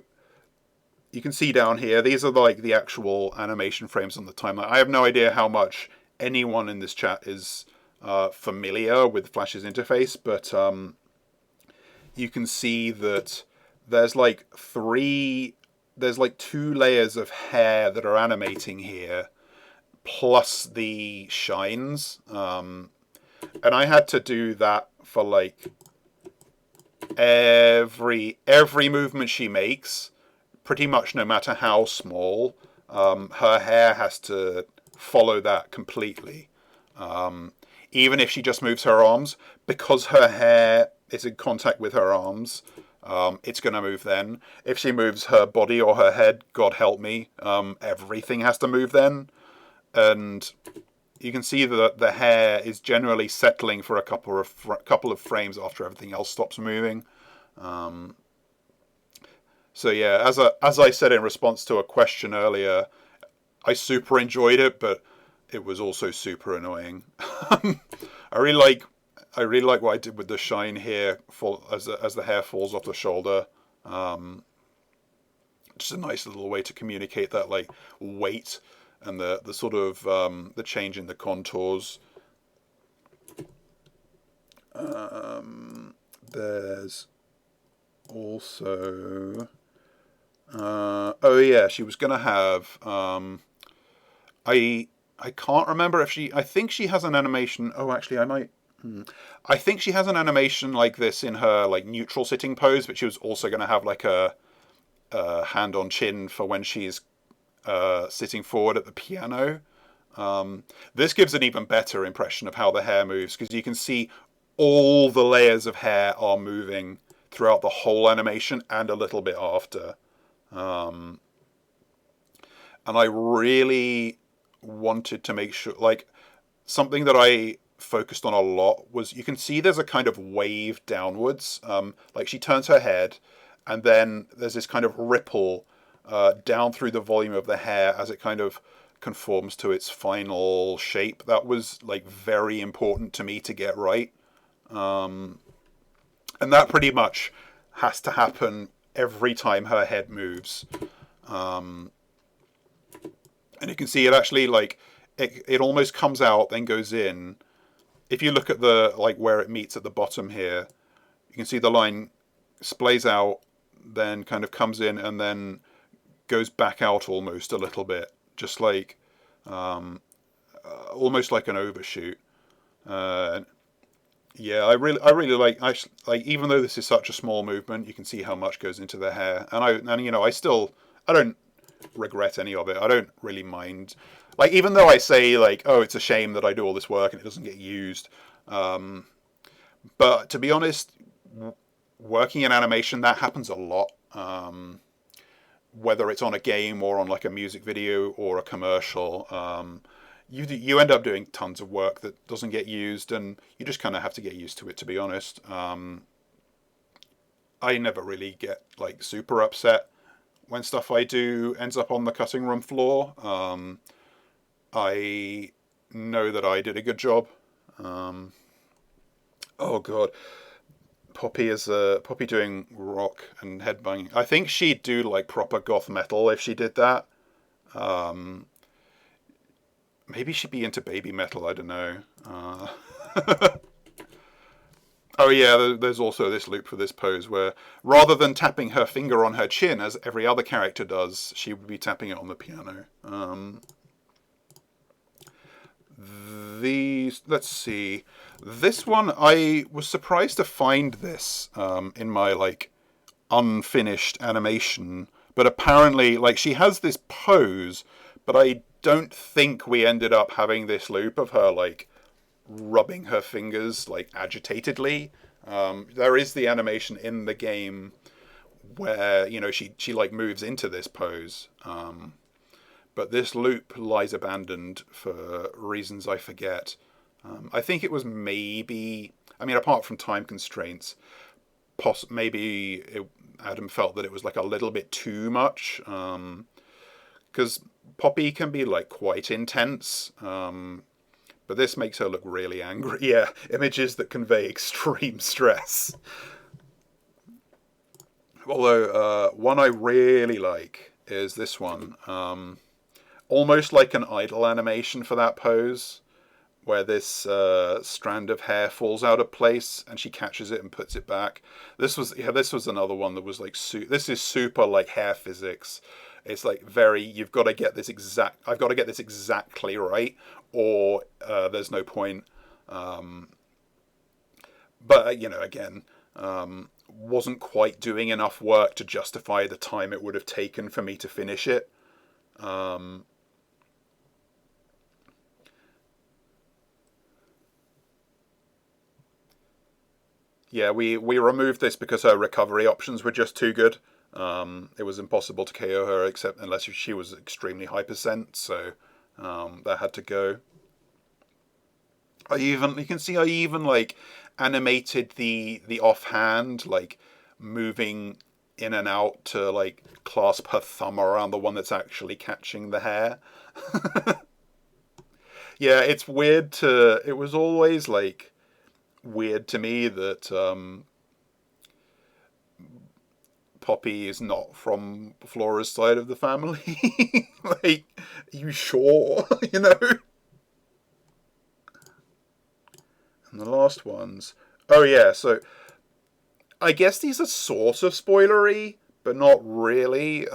[SPEAKER 1] you can see down here, these are like the actual animation frames on the timeline. I have no idea how much anyone in this chat is familiar with Flash's interface, but you can see that there's like two layers of hair that are animating here, plus the shines. And I had to do that for like every movement she makes, pretty much no matter how small. Her hair has to follow that completely. Even if she just moves her arms, because her hair is in contact with her arms, it's going to move then. If she moves her body or her head, God help me, everything has to move then. And you can see that the hair is generally settling for a couple of frames after everything else stops moving. So yeah, as I said in response to a question earlier, I super enjoyed it, but it was also super annoying. I really like what I did with the shine here as the hair falls off the shoulder. Just a nice little way to communicate that like weight and the sort of the change in the contours. There's also oh yeah, she was gonna have I can't remember if I think she has an animation. Oh, actually, I might. I think she has an animation like this in her like neutral sitting pose, but she was also going to have like a hand on chin for when she's sitting forward at the piano. This gives an even better impression of how the hair moves, because you can see all the layers of hair are moving throughout the whole animation and a little bit after. and I really wanted to make sure, like, something that I focused on a lot was you can see there's a kind of wave downwards. Like she turns her head, and then there's this kind of ripple down through the volume of the hair as it kind of conforms to its final shape. That was like very important to me to get right. And that pretty much has to happen every time her head moves. And you can see it actually like it almost comes out, then goes in. If you look at the like where it meets at the bottom here, you can see the line splays out, then kind of comes in, and then goes back out almost a little bit, just like almost like an overshoot. Yeah, I really like. Like even though this is such a small movement, you can see how much goes into the hair, and you know I don't regret any of it. I don't really mind. Like even though I say like, oh, it's a shame that I do all this work and it doesn't get used. But to be honest, working in animation, that happens a lot. Whether it's on a game or on like a music video or a commercial, you end up doing tons of work that doesn't get used, and you just kind of have to get used to it. To be honest, I never really get like super upset when stuff I do ends up on the cutting room floor. I know that I did a good job. Oh god, Poppy doing rock and headbanging. I think she'd do like proper goth metal if she did that. Maybe she'd be into baby metal. I don't know. Oh yeah, there's also this loop for this pose where rather than tapping her finger on her chin as every other character does, she would be tapping it on the piano. Let's see. This one, I was surprised to find this in my like unfinished animation, but apparently like she has this pose, but I don't think we ended up having this loop of her like rubbing her fingers like agitatedly. There is the animation in the game where you know she like moves into this pose. But this loop lies abandoned for reasons I forget. I think it was maybe, I mean, apart from time constraints, Adam felt that it was like a little bit too much. Because Poppy can be like quite intense, but this makes her look really angry. Yeah, images that convey extreme stress. Although one I really like is this one. Almost like an idle animation for that pose, where this strand of hair falls out of place and she catches it and puts it back. This was another one that was like this is super like hair physics. It's like you've got to get this I've got to get this exactly right, or there's no point. But you know, again, wasn't quite doing enough work to justify the time it would have taken for me to finish it. Yeah, we removed this because her recovery options were just too good. It was impossible to KO her unless she was extremely high percent, so that had to go. You can see I even like animated the offhand, like moving in and out to like clasp her thumb around the one that's actually catching the hair. Yeah, it's weird it was always like weird to me that Poppy is not from Flora's side of the family. Like, are you sure? You know? And the last ones. Oh yeah, so I guess these are sort of spoilery, but not really.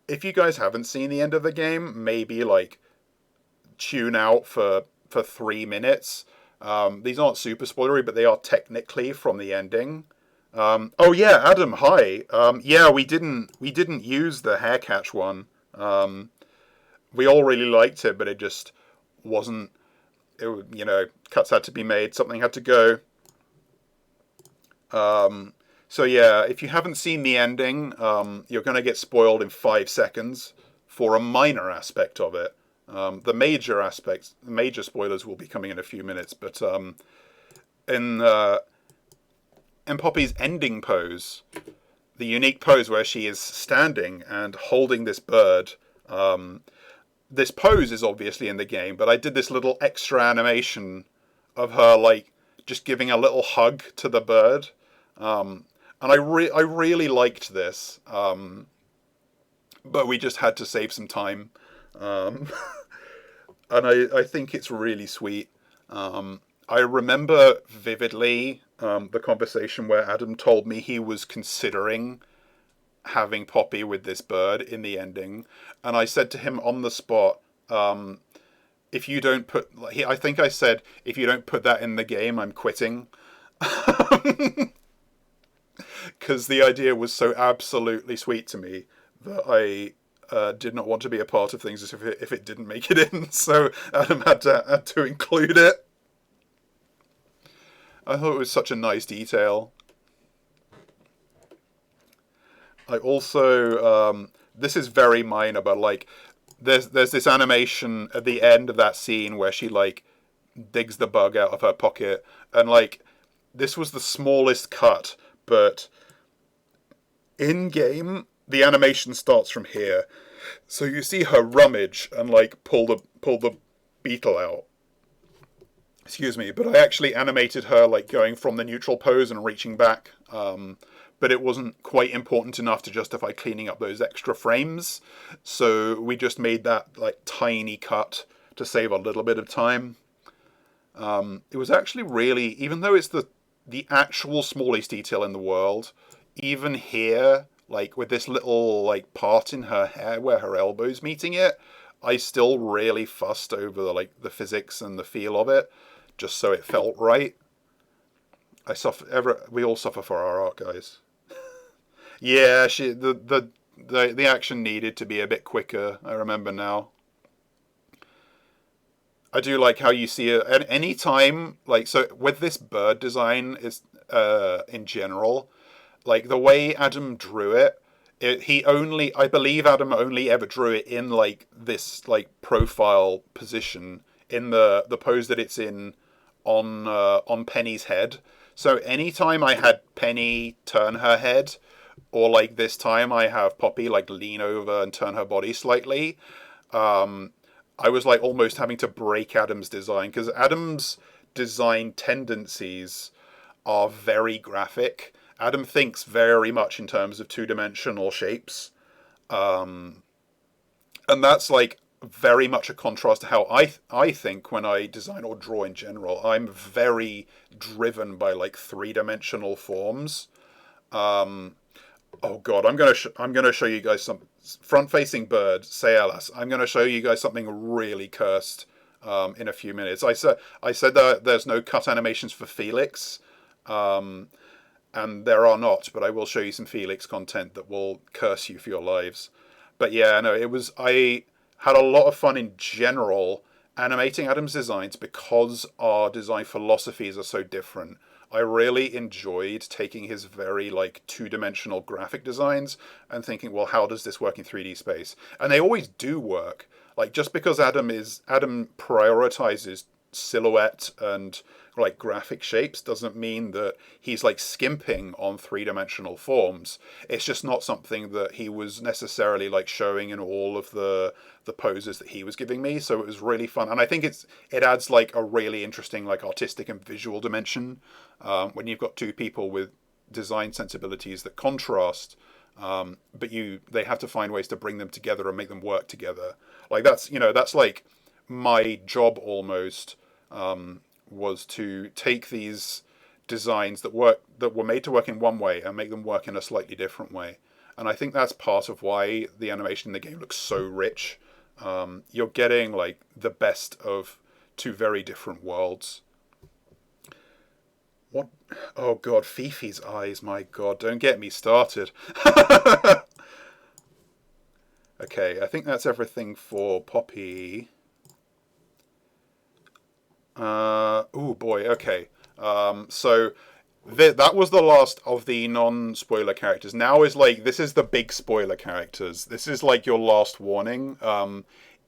[SPEAKER 1] If you guys haven't seen the end of the game, maybe like tune out for 3 minutes. These aren't super spoilery, but they are technically from the ending. Oh yeah, Adam, hi. Yeah, we didn't use the hair catch one. We all really liked it, but it just wasn't. You know, cuts had to be made. Something had to go. So yeah, if you haven't seen the ending, you're gonna get spoiled in 5 seconds for a minor aspect of it. The major spoilers will be coming in a few minutes, but in Poppy's ending pose, the unique pose where she is standing and holding this bird, this pose is obviously in the game, but I did this little extra animation of her like just giving a little hug to the bird, and I really liked this, but we just had to save some time, and I think it's really sweet. I remember vividly the conversation where Adam told me he was considering having Poppy with this bird in the ending, and I said to him on the spot, if you don't put, I think I said, if you don't put that in the game, I'm quitting. Because the idea was so absolutely sweet to me that I did not want to be a part of things if it didn't make it in. So Adam had to include it. I thought it was such a nice detail. I also, this is very minor, but like, there's this animation at the end of that scene where she like digs the bug out of her pocket, and like, this was the smallest cut, but in game the animation starts from here, so you see her rummage and like pull the beetle out. Excuse me, but I actually animated her like going from the neutral pose and reaching back, but it wasn't quite important enough to justify cleaning up those extra frames, so we just made that like tiny cut to save a little bit of time. It was actually really, even though it's the actual smallest detail in the world, even here, like with this little like part in her hair where her elbow's meeting it, I still really fussed over the physics and the feel of it, just so it felt right. We all suffer for our art, guys. Yeah, the action needed to be a bit quicker, I remember now. I do like how you see it at any time, like, so with this bird design is in general, like the way Adam drew it, I believe Adam only ever drew it in like this like profile position in the pose that it's in on Penny's head. So anytime I had Penny turn her head, or like this time I have Poppy like lean over and turn her body slightly, I was like almost having to break Adam's design, because Adam's design tendencies are very graphic. Adam thinks very much in terms of two-dimensional shapes. And that's like very much a contrast to how I think when I design or draw in general. I'm very driven by like three-dimensional forms. Oh god, I'm gonna show you guys some front-facing bird, Sayalas. I'm gonna show you guys something really cursed in a few minutes. I said that there's no cut animations for Felix, and there are not, but I will show you some Felix content that will curse you for your lives. But yeah, no, I had a lot of fun in general animating Adam's designs because our design philosophies are so different. I really enjoyed taking his very like two-dimensional graphic designs and thinking, well, how does this work in 3D space? And they always do work. Like, just because Adam prioritizes silhouette and like graphic shapes doesn't mean that he's like skimping on three-dimensional forms. It's just not something that he was necessarily like showing in all of the poses that he was giving me. So it was really fun, and I think it adds like a really interesting like artistic and visual dimension when you've got two people with design sensibilities that contrast, but they have to find ways to bring them together and make them work together. Like that's like my job almost, was to take these designs that were made to work in one way and make them work in a slightly different way. And I think that's part of why the animation in the game looks so rich. You're getting like the best of two very different worlds. What? Oh god, Fifi's eyes, my god, don't get me started. Okay, I think that's everything for Poppy. Oh boy, okay. So That was the last of the non-spoiler characters. Now is like, this is the big spoiler characters. This is like your last warning.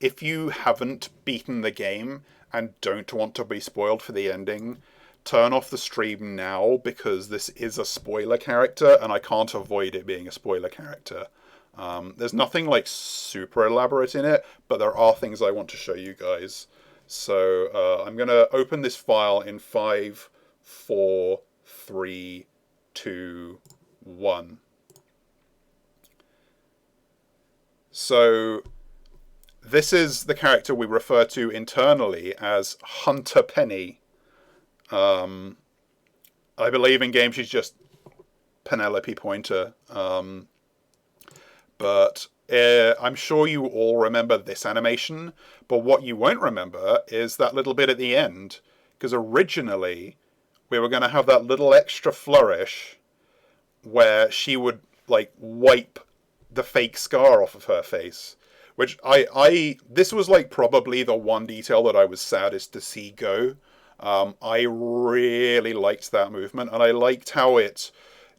[SPEAKER 1] If you haven't beaten the game and don't want to be spoiled for the ending, turn off the stream now, because this is a spoiler character and I can't avoid it being a spoiler character. There's nothing like super elaborate in it, but there are things I want to show you guys. So I'm going to open this file in 5, 4, 3, 2, 1. So this is the character we refer to internally as Hunter Penny. I believe in game she's just Penelope Pointer. But I'm sure you all remember this animation, but what you won't remember is that little bit at the end, because originally we were going to have that little extra flourish where she would like wipe the fake scar off of her face, which this was like probably the one detail that I was saddest to see go. I really liked that movement, and I liked how it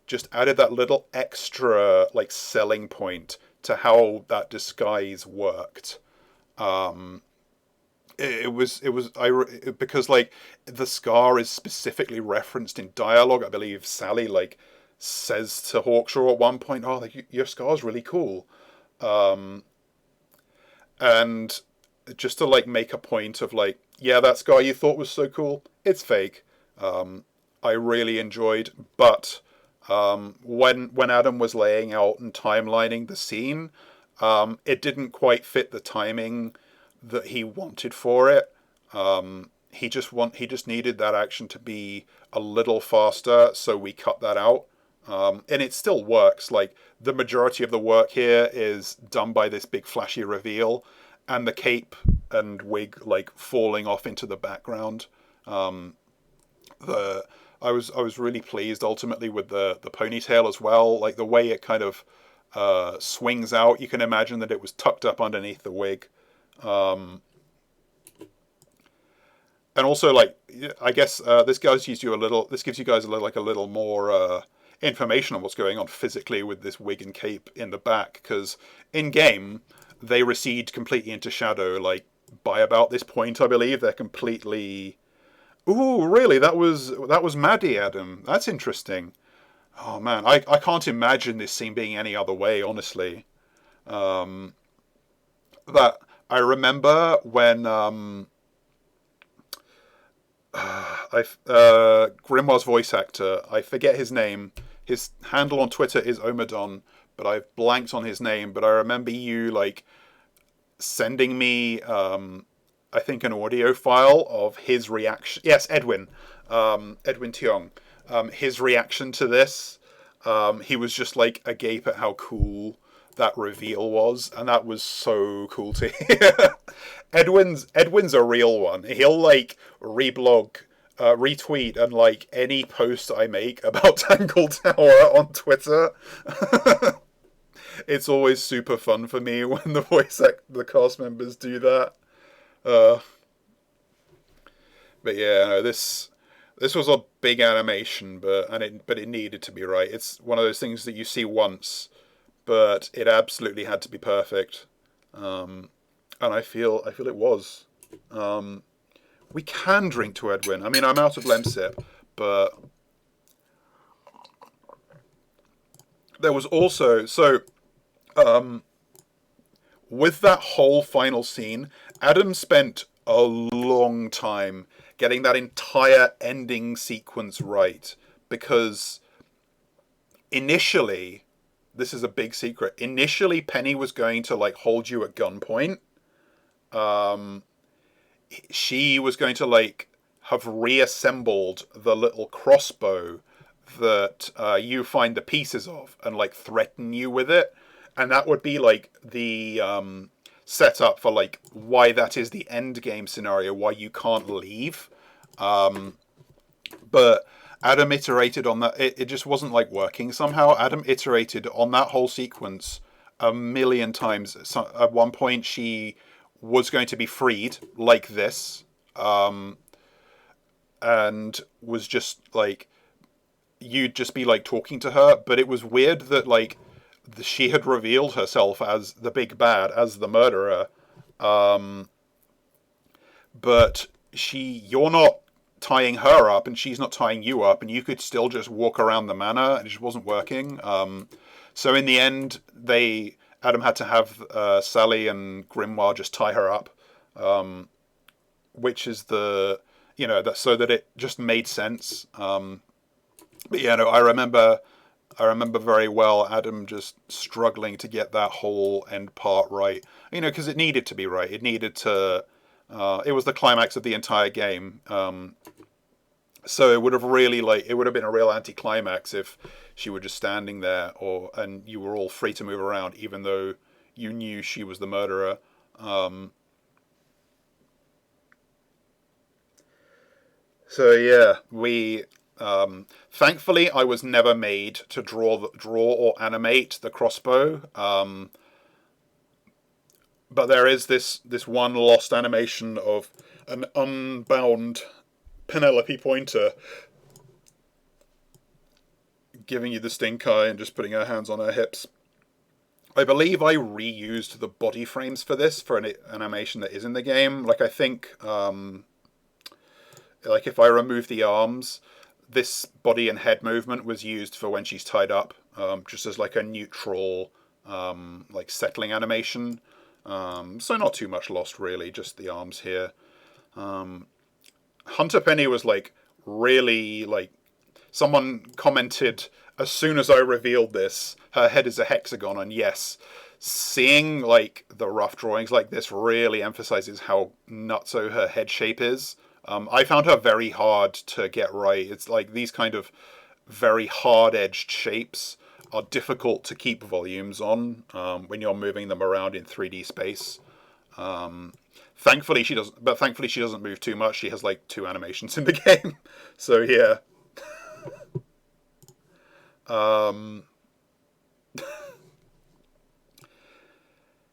[SPEAKER 1] just added that little extra like selling point to how that disguise worked. Because like the scar is specifically referenced in dialogue. I believe Sally like says to Hawkshaw at one point, "Oh, like, your scar's really cool," and just to like make a point of like, yeah, that scar you thought was so cool, it's fake. I really enjoyed, but when Adam was laying out and timelining the scene, it didn't quite fit the timing that he wanted for it. He just needed that action to be a little faster, so we cut that out. And it still works. Like, the majority of the work here is done by this big flashy reveal, and the cape and wig like falling off into the background. I was really pleased ultimately with the ponytail as well. Like the way it kind of swings out, you can imagine that it was tucked up underneath the wig. And also, like, I guess this gives you guys a little more information on what's going on physically with this wig and cape in the back, because in game they recede completely into shadow. Like by about this point, I believe they're completely. Ooh, really? That was Maddie, Adam. That's interesting. Oh man, I can't imagine this scene being any other way, honestly. That I remember when Grimoire's voice actor, I forget his name. His handle on Twitter is Omadon, but I've blanked on his name. But I remember you like sending me I think an audio file of his reaction. Yes, Edwin Tiong. His reaction to this. He was just like agape at how cool that reveal was, and that was so cool to hear. Edwin's a real one. He'll like reblog, retweet, and like any post I make about Tangle Tower on Twitter. It's always super fun for me when the cast members do that. But yeah, no, this was a big animation, but it needed to be right. It's one of those things that you see once, but it absolutely had to be perfect. And I feel it was. We can drink to Edwin. I mean, I'm out of Lemsip, but there was also with that whole final scene, Adam spent a long time getting that entire ending sequence right, because initially, this is a big secret, initially Penny was going to like hold you at gunpoint. She was going to like have reassembled the little crossbow that you find the pieces of and like threaten you with it, and that would be like the setup for like why that is the end game scenario, why you can't leave. But Adam iterated on that. It just wasn't like working somehow. Adam iterated on that whole sequence a million times. So at one point she was going to be freed like this, and was just like you'd just be like talking to her, but it was weird that like she had revealed herself as the big bad, as the murderer, but you're not tying her up and she's not tying you up, and you could still just walk around the manor, and it just wasn't working. So in the end, Adam had to have Sally and Grimoire just tie her up, which is that so that it just made sense. But yeah, no, I remember very well Adam just struggling to get that whole end part right. Because it needed to be right. It needed to. It was the climax of the entire game. So it would have been a real anticlimax if she were just standing there, and you were all free to move around, even though you knew she was the murderer. So yeah, thankfully I was never made to draw or animate the crossbow. But there is this one lost animation of an unbound Penelope pointer giving you the stink eye and just putting her hands on her hips. I believe I reused the body frames for this for an animation that is in the game. Like, I think, if I remove the arms, this body and head movement was used for when she's tied up, just as like a neutral, settling animation. So not too much lost, really, just the arms here. Hunter Penny was really someone commented as soon as I revealed this, her head is a hexagon, and yes, seeing the rough drawings like this really emphasizes how nutso her head shape is. I found her very hard to get right. It's like these kind of very hard-edged shapes are difficult to keep volumes on when you're moving them around in 3D space. Thankfully she doesn't move too much. She has 2 animations in the game. So yeah.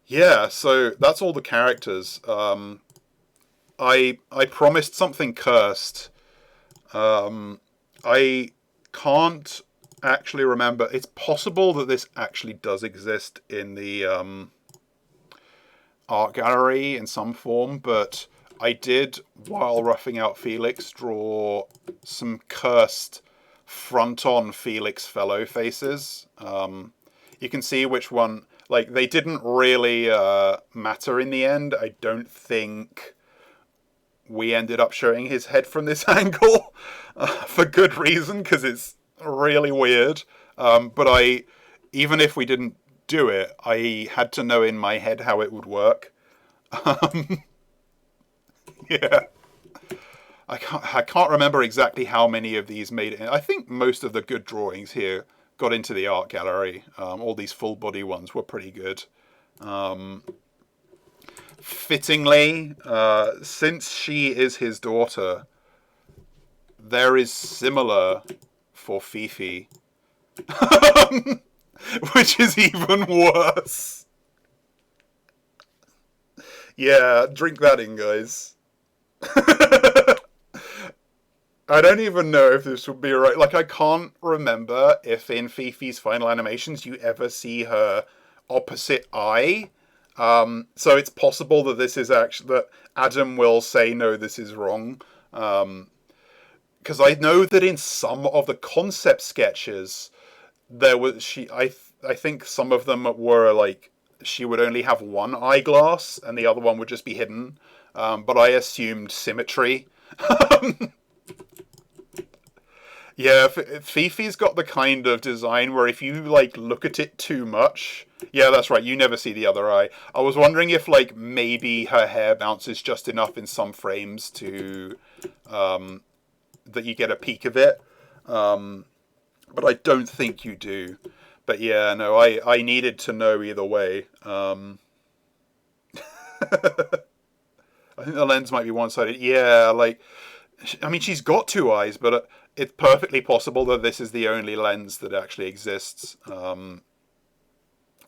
[SPEAKER 1] Yeah, so that's all the characters. I promised something cursed. I can't actually remember. It's possible that this actually does exist in the art gallery in some form, but I did, while roughing out Felix, draw some cursed front-on Felix fellow faces. You can see which one, they didn't really matter in the end. I don't think we ended up showing his head from this angle for good reason, because it's really weird. But even if we didn't do it, I had to know in my head how it would work. Yeah. I can't remember exactly how many of these made it. I think most of the good drawings here got into the art gallery. All these full body ones were pretty good. Fittingly, since she is his daughter, there is similar for Fifi, which is even worse. Yeah, drink that in, guys. I don't even know if this would be right. I can't remember if in Fifi's final animations you ever see her opposite eye. So it's possible that this is actually, that Adam will say, no, this is wrong. Because I know that in some of the concept sketches, there was, I think some of them were she would only have one eyeglass and the other one would just be hidden. But I assumed symmetry. Yeah, Fifi's got the kind of design where if you look at it too much, yeah, that's right, you never see the other eye. I was wondering if maybe her hair bounces just enough in some frames to that you get a peek of it, but I don't think you do. But yeah, no, I needed to know either way. I think the lens might be one-sided. Yeah, I mean, she's got 2 eyes, but it's perfectly possible that this is the only lens that actually exists.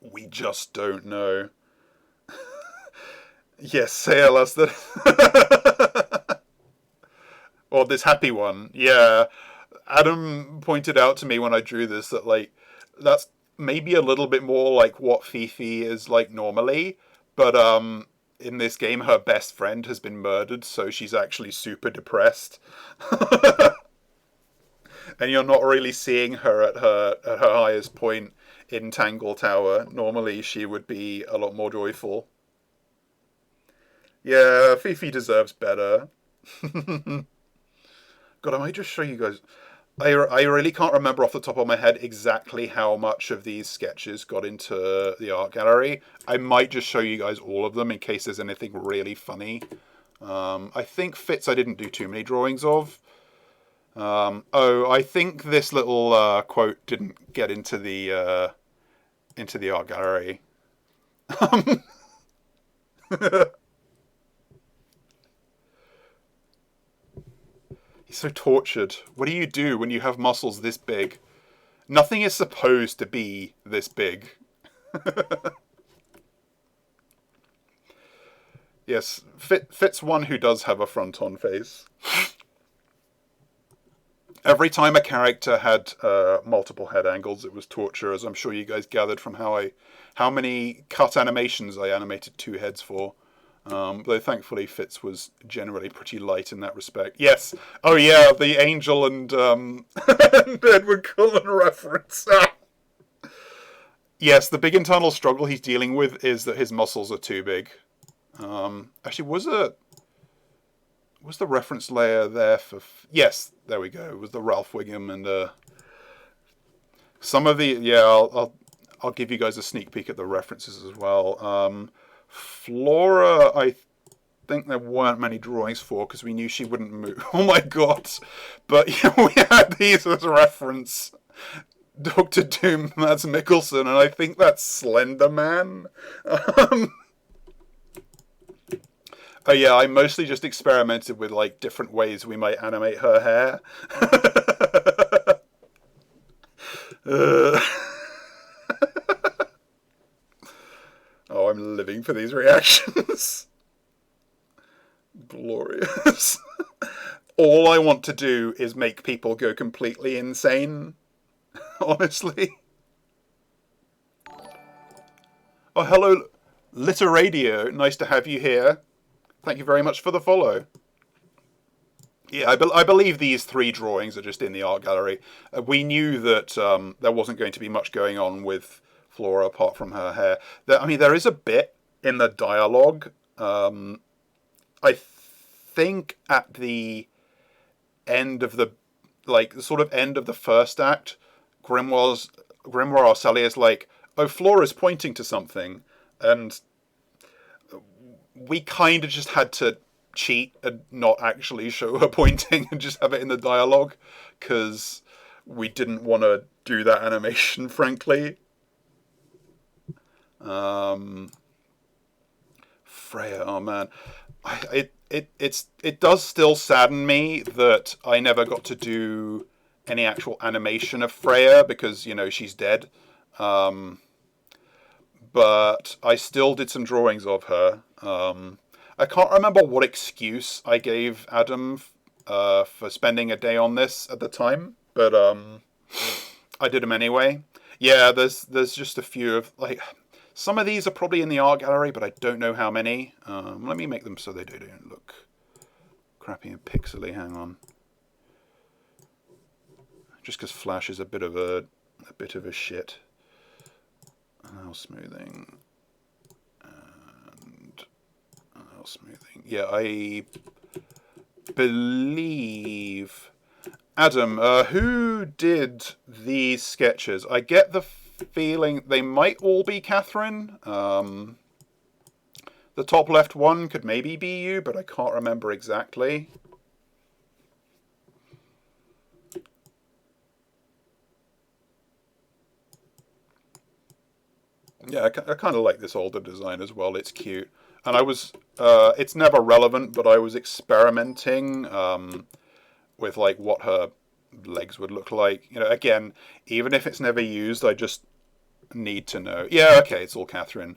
[SPEAKER 1] We just don't know. Yes, CLS that. Or this happy one. Yeah. Adam pointed out to me when I drew this that, like, that's maybe a little bit more like what Fifi is like normally, but in this game her best friend has been murdered, so she's actually super depressed. And you're not really seeing her at her highest point in Tangle Tower. Normally she would be a lot more joyful. Yeah, Fifi deserves better. God, I might just show you guys. I really can't remember off the top of my head exactly how much of these sketches got into the art gallery. I might just show you guys all of them in case there's anything really funny. I think Fitz I didn't do too many drawings of. Oh, I think this little quote didn't get into the art gallery. He's so tortured. What do you do when you have muscles this big? Nothing is supposed to be this big. Yes, Fitz one who does have a front-on face. Every time a character had multiple head angles, it was torture, as I'm sure you guys gathered from how many cut animations I animated two heads for. Though thankfully Fitz was generally pretty light in that respect. Yes. Oh yeah, the Angel and, and Edward Cullen reference. Yes, the big internal struggle he's dealing with is that his muscles are too big. Actually, was the reference layer there for... Yes, there we go. It was the Ralph Wiggum and some of the... Yeah, I'll give you guys a sneak peek at the references as well. Flora, I think there weren't many drawings for because we knew she wouldn't move. Oh my god. But yeah, we had these as a reference. Doctor Doom, Mads Mikkelsen, and I think that's Slender Man. Oh yeah, I mostly just experimented with like different ways we might animate her hair. Oh, I'm living for these reactions. Glorious. All I want to do is make people go completely insane. Honestly. Oh, hello, Litter Radio. Nice to have you here. Thank you very much for the follow. Yeah, I believe these three drawings are just in the art gallery. We knew that there wasn't going to be much going on with Flora apart from her hair. I mean, there is a bit in the dialogue. I think at the end of the, like, the sort of end of the first act, Grimoire Arcelius like, oh, Flora's pointing to something, and we kind of just had to cheat and not actually show her pointing and just have it in the dialogue because we didn't want to do that animation, frankly. Freya, oh man, it does still sadden me that I never got to do any actual animation of Freya because, you know, she's dead. But I still did some drawings of her. I can't remember what excuse I gave Adam for spending a day on this at the time, but I did them anyway. Yeah, there's just a few of, like, some of these are probably in the art gallery, but I don't know how many. Let me make them so they don't look crappy and pixely. Hang on. Just because Flash is a bit of a shit. Now smoothing and now smoothing. Yeah, I believe Adam, who did these sketches? I get the feeling they might all be Catherine. The top left one could maybe be you, but I can't remember exactly. Yeah, I kind of like this older design as well. It's cute. And I was, it's never relevant, but I was experimenting with like what her legs would look like. You know, again, even if it's never used, I just need to know. Yeah, okay, it's all Catherine.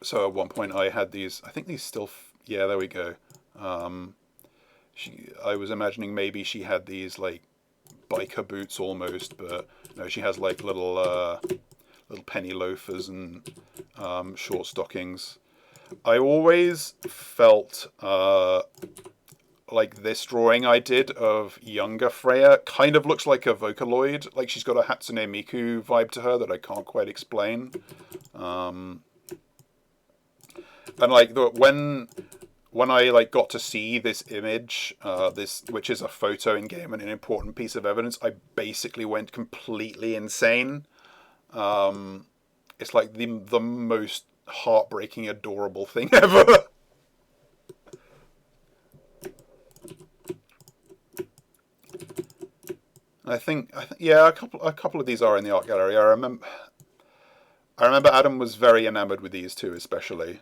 [SPEAKER 1] So at one point I had these, I think these still, yeah, there we go. I was imagining maybe she had these like biker boots almost, but no, she has like little penny loafers and short stockings. I always felt like this drawing I did of younger Freya kind of looks like a Vocaloid. Like she's got a Hatsune Miku vibe to her that I can't quite explain. And like when I like got to see this image, this which is a photo in game and an important piece of evidence, I basically went completely insane. It's like the most heartbreaking, adorable thing ever. I think yeah, a couple of these are in the art gallery. I remember Adam was very enamored with these two, especially.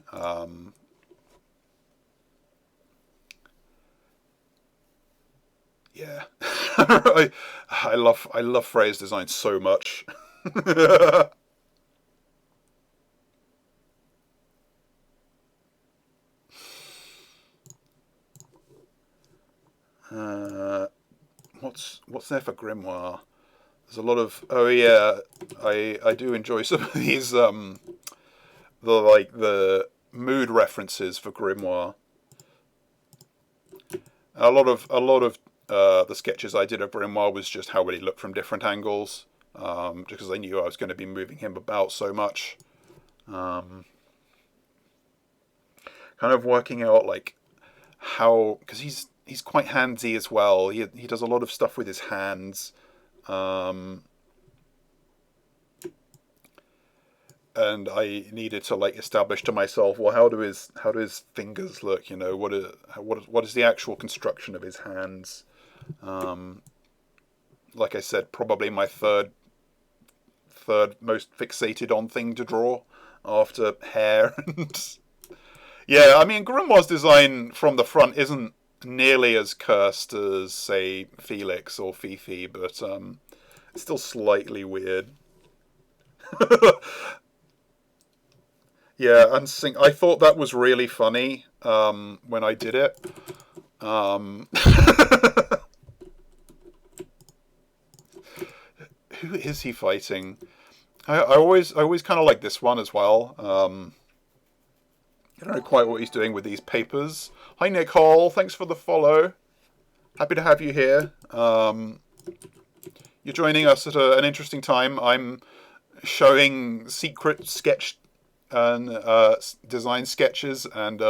[SPEAKER 1] Yeah, I love Freya's design so much. uh, what's there for Grimoire? There's a lot of yeah. I do enjoy some of these the mood references for Grimoire. A lot of the sketches I did of Grimoire was just how would he look from different angles, because I knew I was going to be moving him about so much. Um, Kind of working out like how, because he's quite handsy as well. He does a lot of stuff with his hands, um, and I needed to like establish to myself, well, how do his fingers look? You know, what is the actual construction of his hands? Um, like I said, probably my third most fixated on thing to draw after hair and yeah. I mean, Grimoire's design from the front isn't nearly as cursed as say Felix or Fifi, but it's still slightly weird. Yeah, and I thought that was really funny when I did it. Um, who is he fighting? I always kind of like this one as well. I don't know quite what he's doing with these papers. Hi Nick Hall, thanks for the follow. Happy to have you here. You're joining us at an interesting time. I'm showing secret sketch and design sketches and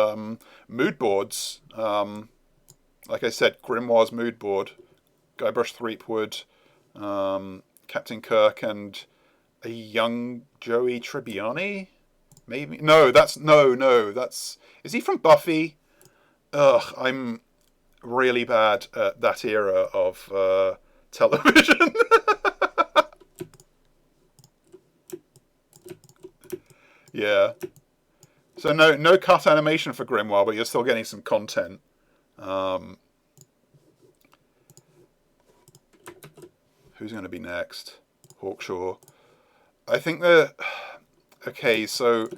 [SPEAKER 1] mood boards. Like I said, Grimoire's mood board, Guybrush Threepwood, Captain Kirk, and a young Joey Tribbiani. Maybe no. That's is he from Buffy? Ugh, I'm really bad at that era of television. Yeah. So no cut animation for Grimoire, but you're still getting some content. Um, who's going to be next? Hawkshaw. I think that. Okay, so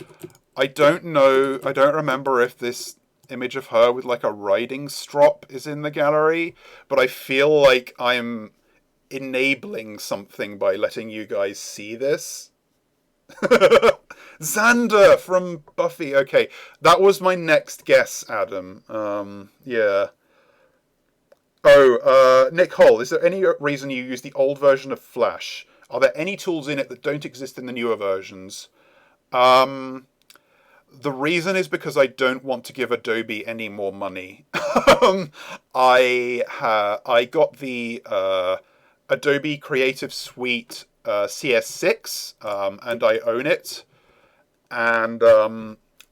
[SPEAKER 1] I don't know. I don't remember if this image of her with like a riding strop is in the gallery, but I feel like I'm enabling something by letting you guys see this. Xander from Buffy. Okay, that was my next guess, Adam. Yeah. Oh, Nick Hall, is there any reason you use the old version of Flash? Are there any tools in it that don't exist in the newer versions? Um, the reason is because I don't want to give Adobe any more money. um, I got the Adobe Creative Suite CS6, and I own it, and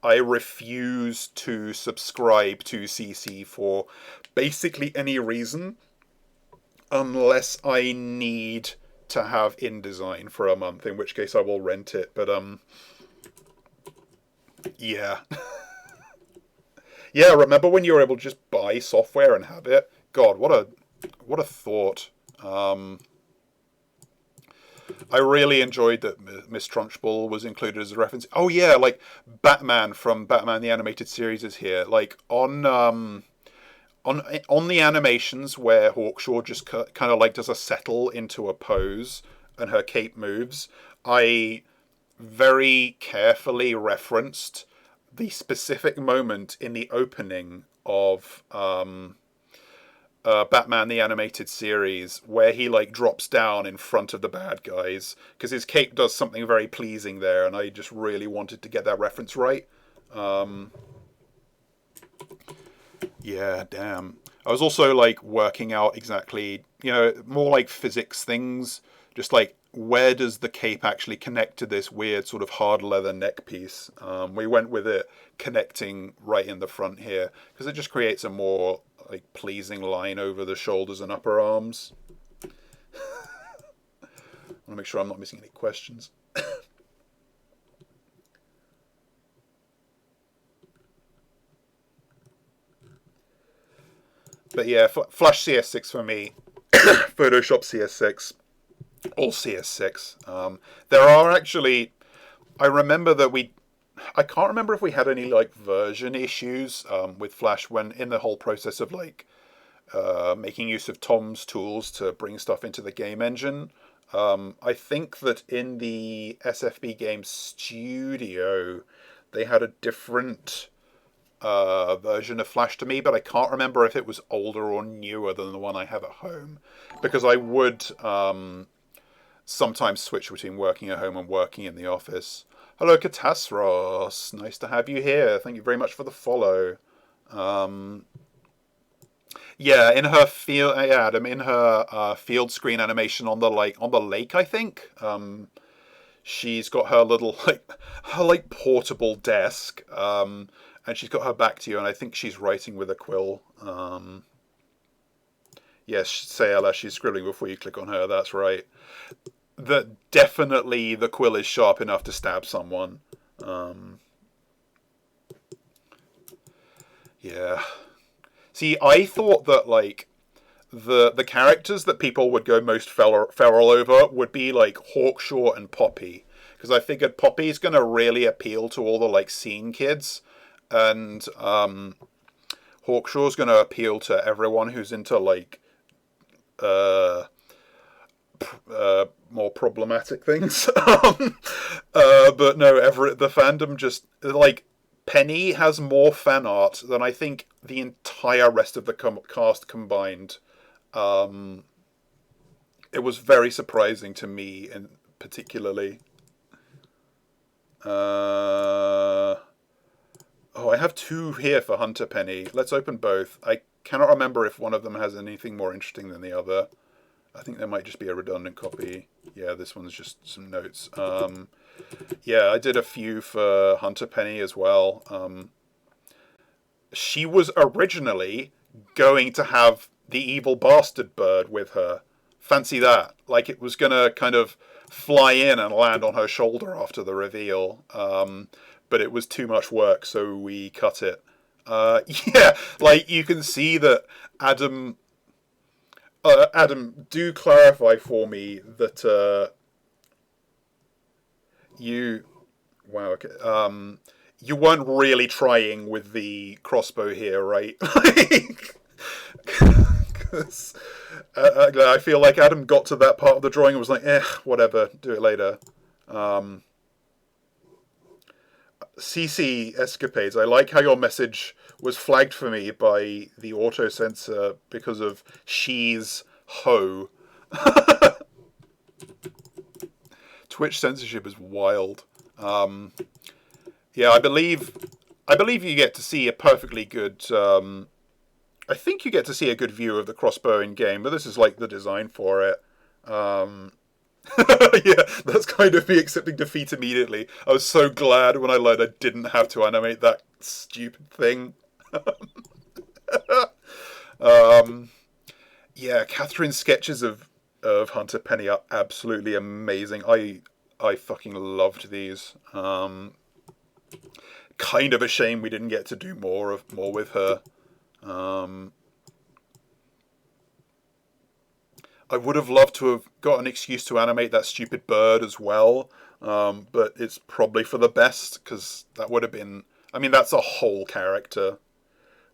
[SPEAKER 1] I refuse to subscribe to CC for basically any reason unless I need to have InDesign for a month, in which case I will rent it. But yeah. Yeah, remember when you were able to just buy software and have it? God, what a thought. I really enjoyed that Miss Trunchbull was included as a reference. Oh yeah, like Batman from Batman the Animated Series is here. Like on on the animations where Hawkshaw just kind of like does a settle into a pose and her cape moves, I very carefully referenced the specific moment in the opening of Batman the Animated Series where he like drops down in front of the bad guys because his cape does something very pleasing there, and I just really wanted to get that reference right. Yeah, damn. I was also like working out exactly, more like physics things, just like where does the cape actually connect to this weird sort of hard leather neck piece. We went with it connecting right in the front here because it just creates a more like pleasing line over the shoulders and upper arms. I want to make sure I'm not missing any questions. But yeah, Flash CS6 for me, Photoshop CS6, all CS6. There are actually, I remember that I can't remember if we had any like version issues with Flash when in the whole process of like making use of Tom's tools to bring stuff into the game engine. I think that in the SFBGames studio, they had a different version of Flash to me, but I can't remember if it was older or newer than the one I have at home, because I would sometimes switch between working at home and working in the office. Hello, Katasros. Nice to have you here. Thank you very much for the follow. Yeah, in her field, Adam, in her field screen animation on the lake, I think. She's got her little her portable desk, and she's got her back to you, and I think she's writing with a quill. Yes, Sayala, she's scribbling before you click on her. That's right. Definitely the quill is sharp enough to stab someone. Yeah. See, I thought that like the characters that people would go most feral over would be like Hawkshaw and Poppy, because I figured Poppy's gonna really appeal to all the like scene kids, and Hawkshaw's gonna appeal to everyone who's into like more problematic things. But no, the fandom just like Penny has more fan art than I think the entire rest of the cast combined. It was very surprising to me, and particularly. Oh, I have two here for Hunter Penny. Let's open both. I cannot remember if one of them has anything more interesting than the other. I think there might just be a redundant copy. Yeah, this one's just some notes. Yeah, I did a few for Hunter Penny as well. She was originally going to have the evil bastard bird with her. Fancy that. Like it was going to kind of fly in and land on her shoulder after the reveal. But it was too much work, so we cut it. Yeah, like you can see that Adam, do clarify for me that wow, okay, you weren't really trying with the crossbow here, right? Because I feel like Adam got to that part of the drawing and was like, whatever, do it later. CC Escapades, I like how your message was flagged for me by the auto censor because of she's ho. Twitch censorship is wild. Yeah, I believe you get to see a perfectly good. I think you get to see a good view of the crossbow in game, but this is like the design for it. Yeah, that's kind of me accepting defeat immediately. I was so glad when I learned I didn't have to animate that stupid thing. Yeah, Catherine's sketches of Hunter Penny are absolutely amazing. I fucking loved these. Kind of a shame we didn't get to do more with her. I would have loved to have got an excuse to animate that stupid bird as well, but it's probably for the best, because that would have been... I mean, that's a whole character.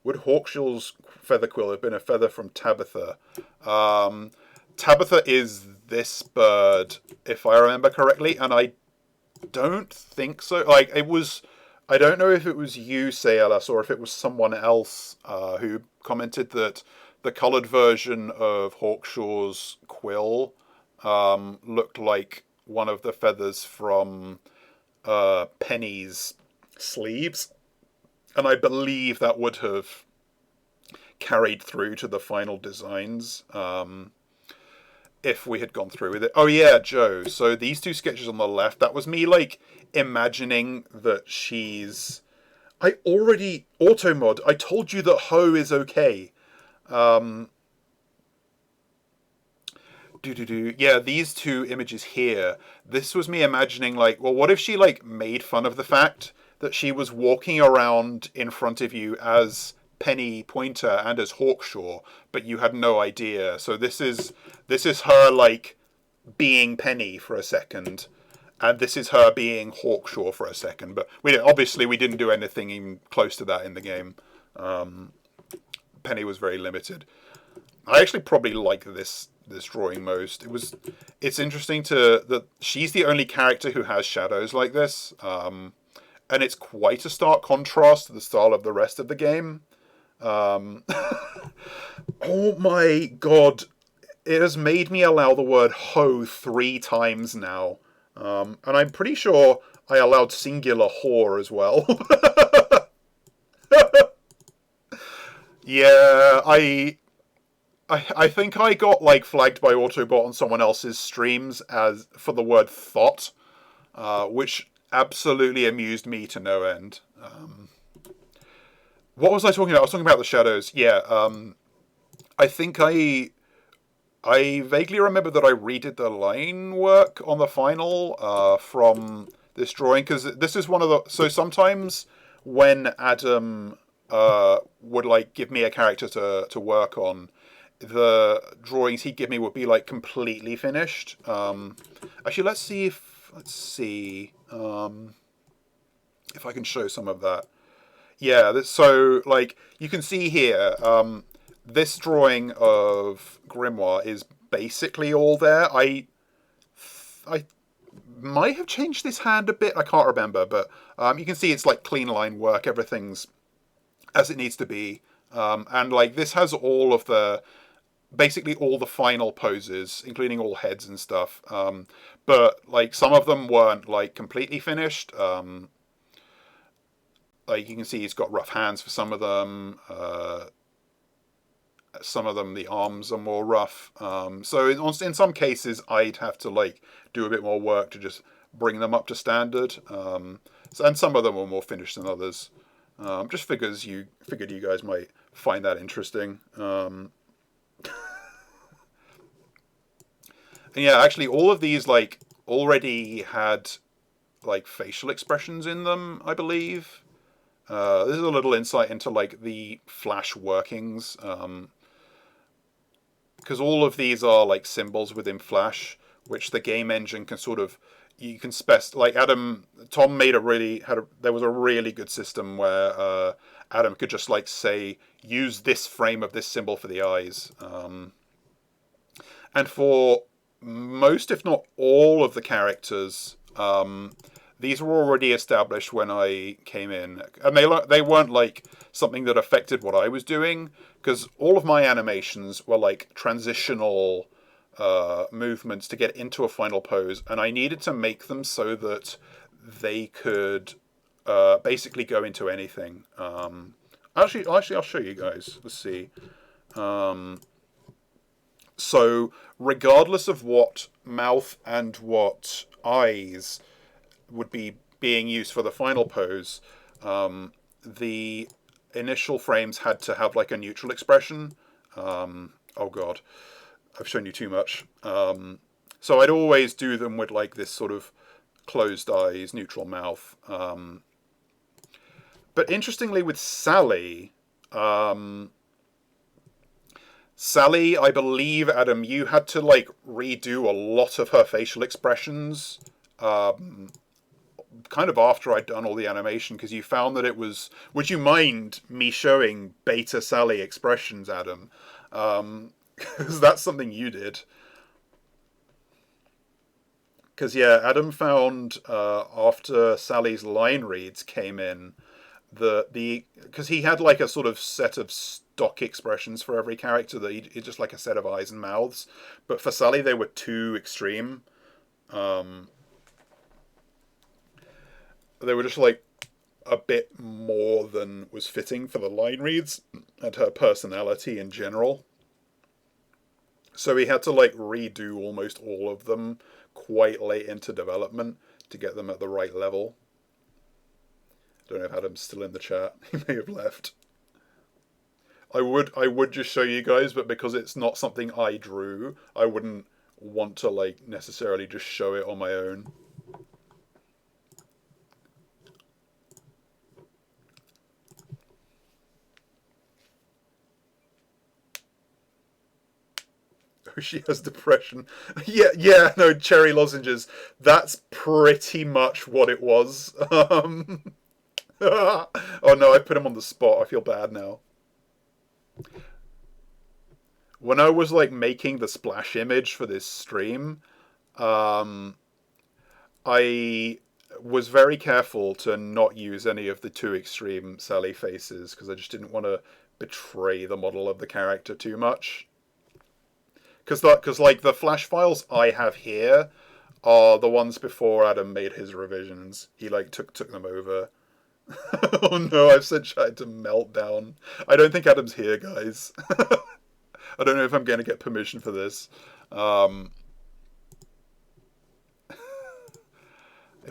[SPEAKER 1] would Hawkshaw's feather quill have been a feather from Tabitha? Tabitha is this bird, if I remember correctly, and I don't think so. Like, it was... I don't know if it was you, CLS, or if it was someone else who commented that the coloured version of Hawkshaw's quill looked like one of the feathers from Penny's sleeves. And I believe that would have carried through to the final designs if we had gone through with it. Oh yeah, Joe. So these two sketches on the left, that was me, like, imagining that she's... I already... Automod, I told you that Ho is okay. Yeah, these two images here. This was me imagining, like, well, what if she, like, made fun of the fact that she was walking around in front of you as Penny Pointer and as Hawkshaw, but you had no idea. So this is her, like, being Penny for a second, and this is her being Hawkshaw for a second. But obviously we didn't do anything even close to that in the game. Penny was very limited. I actually probably like this drawing most. It's interesting that she's the only character who has shadows like this, and it's quite a stark contrast to the style of the rest of the game. Oh my god, it has made me allow the word ho 3 times now, and I'm pretty sure I allowed singular whore as well. Yeah, I think I got, like, flagged by Autobot on someone else's streams as for the word thought, which absolutely amused me to no end. What was I talking about? I was talking about the shadows. Yeah, I think I vaguely remember that I redid the line work on the final from this drawing, because this is one of the... So sometimes when Adam would, like, give me a character to work on, the drawings he'd give me would be, like, completely finished. Actually, let's see if I can show some of that. Yeah, so, like, you can see here, this drawing of Grimoire is basically all there. I might have changed this hand a bit, I can't remember, but you can see it's, like, clean line work, everything's as it needs to be. And, like, this has all of the... basically all the final poses, including all heads and stuff. But, like, some of them weren't, like, completely finished. Like, you can see he's got rough hands for some of them. Some of them, the arms are more rough. So in some cases, I'd have to, like, do a bit more work to just bring them up to standard. And some of them were more finished than others. Just figured you guys might find that interesting. And yeah, actually, all of these, like, already had, like, facial expressions in them, I believe. This is a little insight into, like, the Flash workings. Because all of these are, like, symbols within Flash, which the game engine can sort of... You can like, Tom made there was a really good system where Adam could just, like, say, use this frame of this symbol for the eyes. And for most, if not all, of the characters, these were already established when I came in. And they weren't, like, something that affected what I was doing, because all of my animations were, like, transitional movements to get into a final pose, and I needed to make them so that they could basically go into anything. Actually, I'll show you guys. Let's see. So, regardless of what mouth and what eyes would be being used for the final pose, the initial frames had to have, like, a neutral expression. Oh god, I've shown you too much. So I'd always do them with, like, this sort of closed eyes, neutral mouth. But interestingly, with Sally, I believe, Adam, you had to, like, redo a lot of her facial expressions kind of after I'd done all the animation, because you found that it was. Would you mind me showing Beta Sally expressions, Adam? Because that's something you did. Because yeah, Adam found after Sally's line reads came in, the because he had like a sort of set of stock expressions for every character that he just like a set of eyes and mouths, but for Sally they were too extreme. Um, they were just like a bit more than was fitting for the line reads and her personality in general. So he had to like redo almost all of them quite late into development to get them at the right level. I don't know if Adam's still in the chat. He may have left. I would just show you guys, but because it's not something I drew, I wouldn't want to like necessarily just show it on my own. Oh, she has depression. Yeah, no, cherry lozenges. That's pretty much what it was. Oh no, I put him on the spot. I feel bad now. When I was like making the splash image for this stream, um, I was very careful to not use any of the too extreme Sally faces because I just didn't want to betray the model of the character too much. Because like the flash files I have here are the ones before Adam made his revisions. He like took them over. Oh no, I've sent chat to meltdown. I don't think Adam's here, guys. I don't know if I'm going to get permission for this. It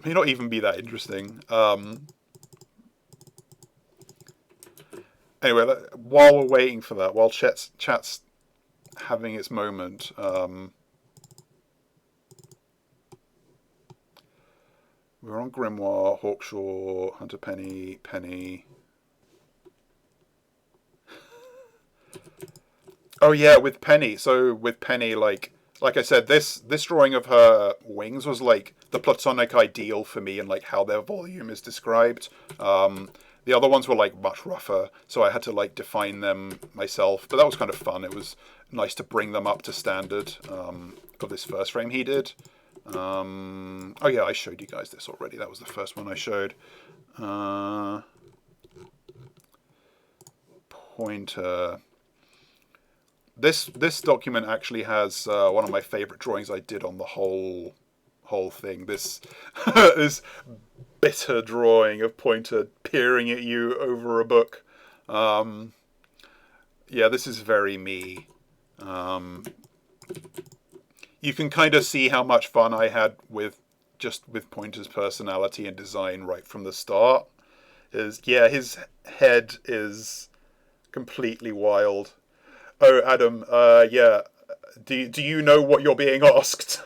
[SPEAKER 1] may not even be that interesting. Anyway, while we're waiting for that, while chat's having its moment, we're on Grimoire, Hawkshaw, Hunter Penny. Oh yeah, with Penny. So with Penny, like I said, this drawing of her wings was like the platonic ideal for me and like how their volume is described. The other ones were like much rougher, so I had to like define them myself. But that was kind of fun. It was nice to bring them up to standard of this first frame he did. Oh yeah, I showed you guys this already. That was the first one I showed. Pointer. This document actually has one of my favorite drawings I did on the whole thing. This this bitter drawing of Pointer peering at you over a book. Yeah, this is very me. You can kind of see how much fun I had with Pointer's personality and design right from the start. His head is completely wild. Oh, Adam, yeah. Do you know what you're being asked?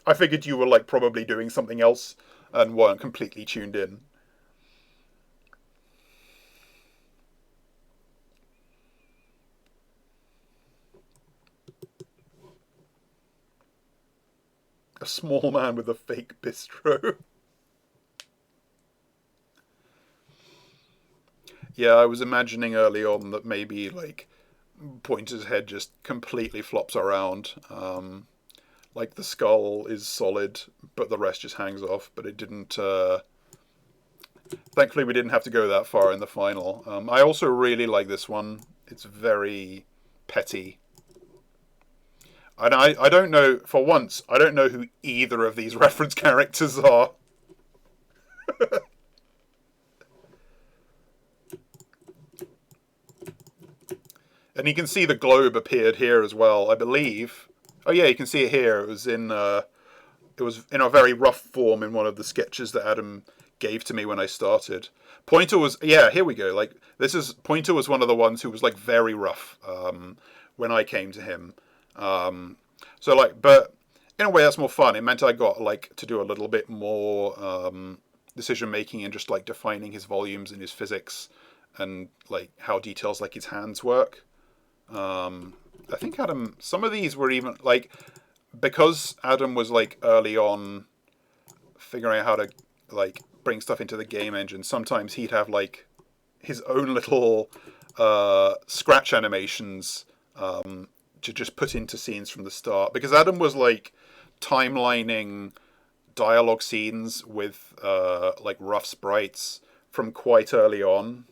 [SPEAKER 1] I figured you were like probably doing something else and weren't completely tuned in. A small man with a fake bistro. Yeah, I was imagining early on that maybe like Pointer's head just completely flops around. Like the skull is solid, but the rest just hangs off. But it didn't. Thankfully, we didn't have to go that far in the final. I also really like this one. It's very petty. And I don't know, for once, I don't know who either of these reference characters are. And you can see the globe appeared here as well, I believe. Oh yeah, you can see it here. It was in a very rough form in one of the sketches that Adam gave to me when I started. Pointer was, yeah, here we go. Like Pointer was one of the ones who was like very rough when I came to him. So like, but in a way that's more fun. It meant I got like to do a little bit more decision making and just like defining his volumes and his physics and like how details like his hands work. I think Adam, some of these were even like because Adam was like early on figuring out how to like bring stuff into the game engine, sometimes he'd have like his own little scratch animations to just put into scenes from the start. Because Adam was like timelining dialogue scenes with like rough sprites from quite early on.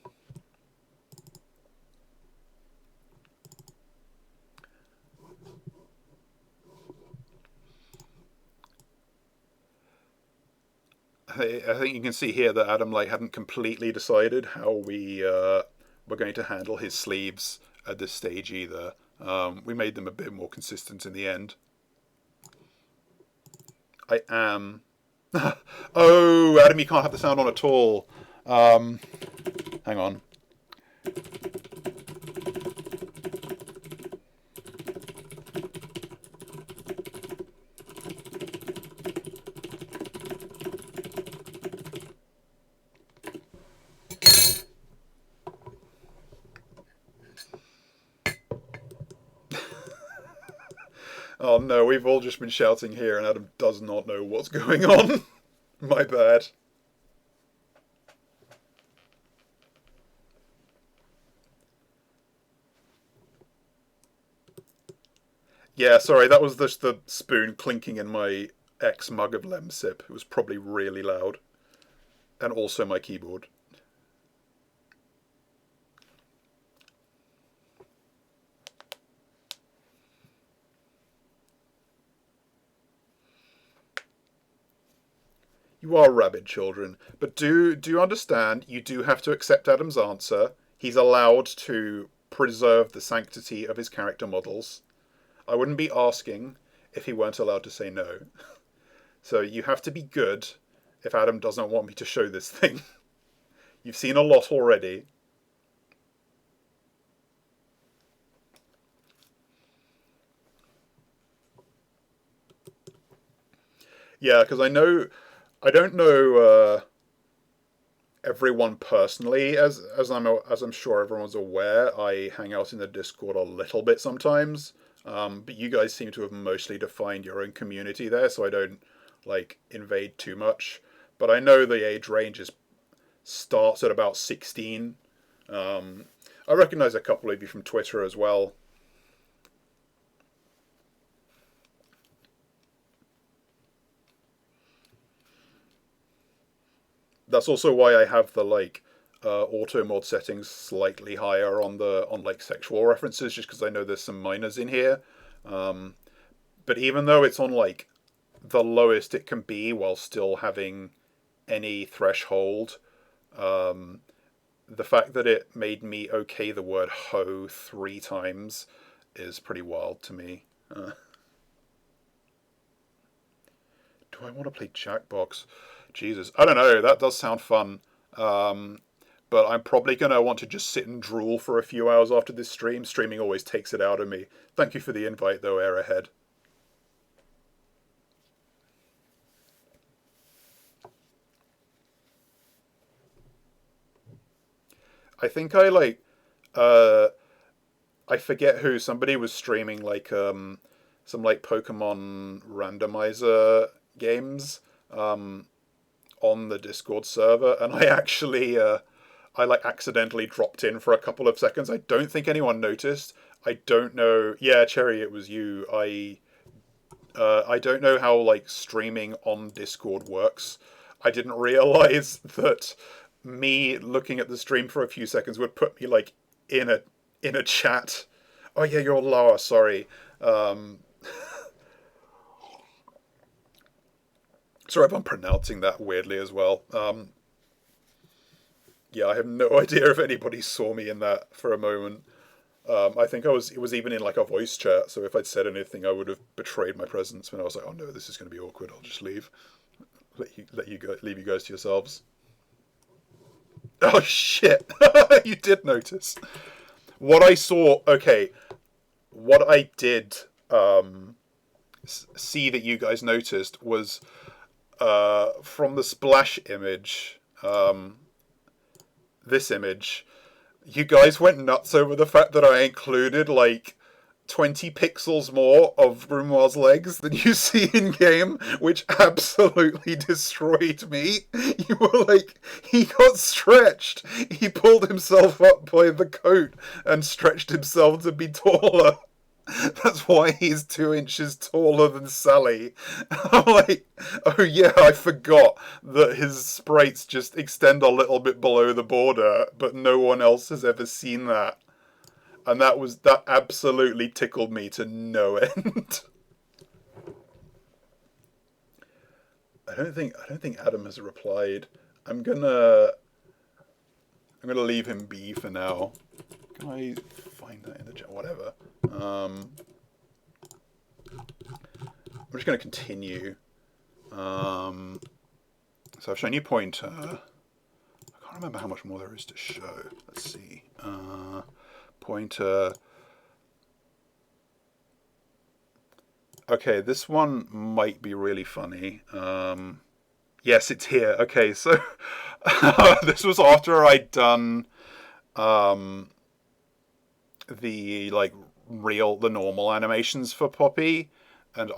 [SPEAKER 1] I think you can see here that Adam like hadn't completely decided how we were going to handle his sleeves at this stage either. We made them a bit more consistent in the end. I am. Oh, Adam, you can't have the sound on at all. Hang on. Oh no, we've all just been shouting here and Adam does not know what's going on. My bad. Yeah, sorry, that was just the spoon clinking in my ex-mug of Lemsip. It was probably really loud. And also my keyboard. You are rabid children, but do you understand? You do have to accept Adam's answer. He's allowed to preserve the sanctity of his character models. I wouldn't be asking if he weren't allowed to say no. So you have to be good if Adam doesn't want me to show this thing. You've seen a lot already. Yeah, because I don't know everyone personally, as I'm sure everyone's aware. I hang out in the Discord a little bit sometimes, but you guys seem to have mostly defined your own community there, so I don't like invade too much. But I know the age range starts at about 16. I recognize a couple of you from Twitter as well. That's also why I have the like auto mod settings slightly higher on like sexual references, just because I know there's some minors in here. But even though it's on like the lowest it can be while still having any threshold, the fact that it made me okay the word hoe 3 times is pretty wild to me. Do I want to play Jackbox? Jesus, I don't know. That does sound fun. But I'm probably going to want to just sit and drool for a few hours after this stream. Streaming always takes it out of me. Thank you for the invite, though, Airhead. I think I forget who. Somebody was streaming like some like Pokemon randomizer games on the Discord server, and I actually I like accidentally dropped in for a couple of seconds. I don't think anyone noticed. I don't know. Yeah, Cherry, it was you. I don't know how like streaming on Discord works. I didn't realize that me looking at the stream for a few seconds would put me like in a chat. Oh yeah, you're Laura. Sorry. Sorry if I'm pronouncing that weirdly as well. Yeah, I have no idea if anybody saw me in that for a moment. I think it was even in like a voice chat, so if I'd said anything, I would have betrayed my presence. When I was like, oh no, this is going to be awkward. I'll just leave. Leave you guys to yourselves. Oh shit! You did notice. What I saw. Okay, what I did see that you guys noticed was from the splash image. This image. You guys went nuts over the fact that I included like 20 pixels more of Grimoire's legs than you see in game, which absolutely destroyed me. You were like, he got stretched. He pulled himself up by the coat and stretched himself to be taller. That's why he's 2 inches taller than Sally. I'm like, oh yeah, I forgot that his sprites just extend a little bit below the border, but no one else has ever seen that. And that absolutely tickled me to no end. I don't think Adam has replied. I'm gonna leave him be for now. Can I find that in the chat? Whatever. I'm just gonna continue. So I've shown you pointer. I can't remember how much more there is to show. Let's see. Pointer. Okay, this one might be really funny. Yes, it's here. Okay, so this was after I'd done the normal animations for Poppy, and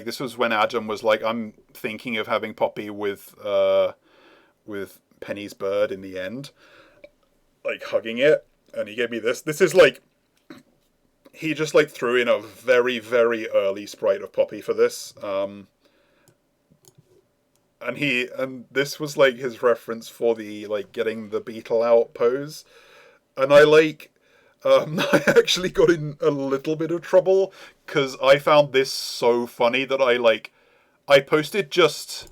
[SPEAKER 1] this was when Adam was like, I'm thinking of having Poppy with Penny's bird in the end, like hugging it. And he gave me this. This is like, he just like threw in a very, very early sprite of Poppy for this. And this was like his reference for the like getting the beetle out pose. And I actually got in a little bit of trouble because I found this so funny that I posted just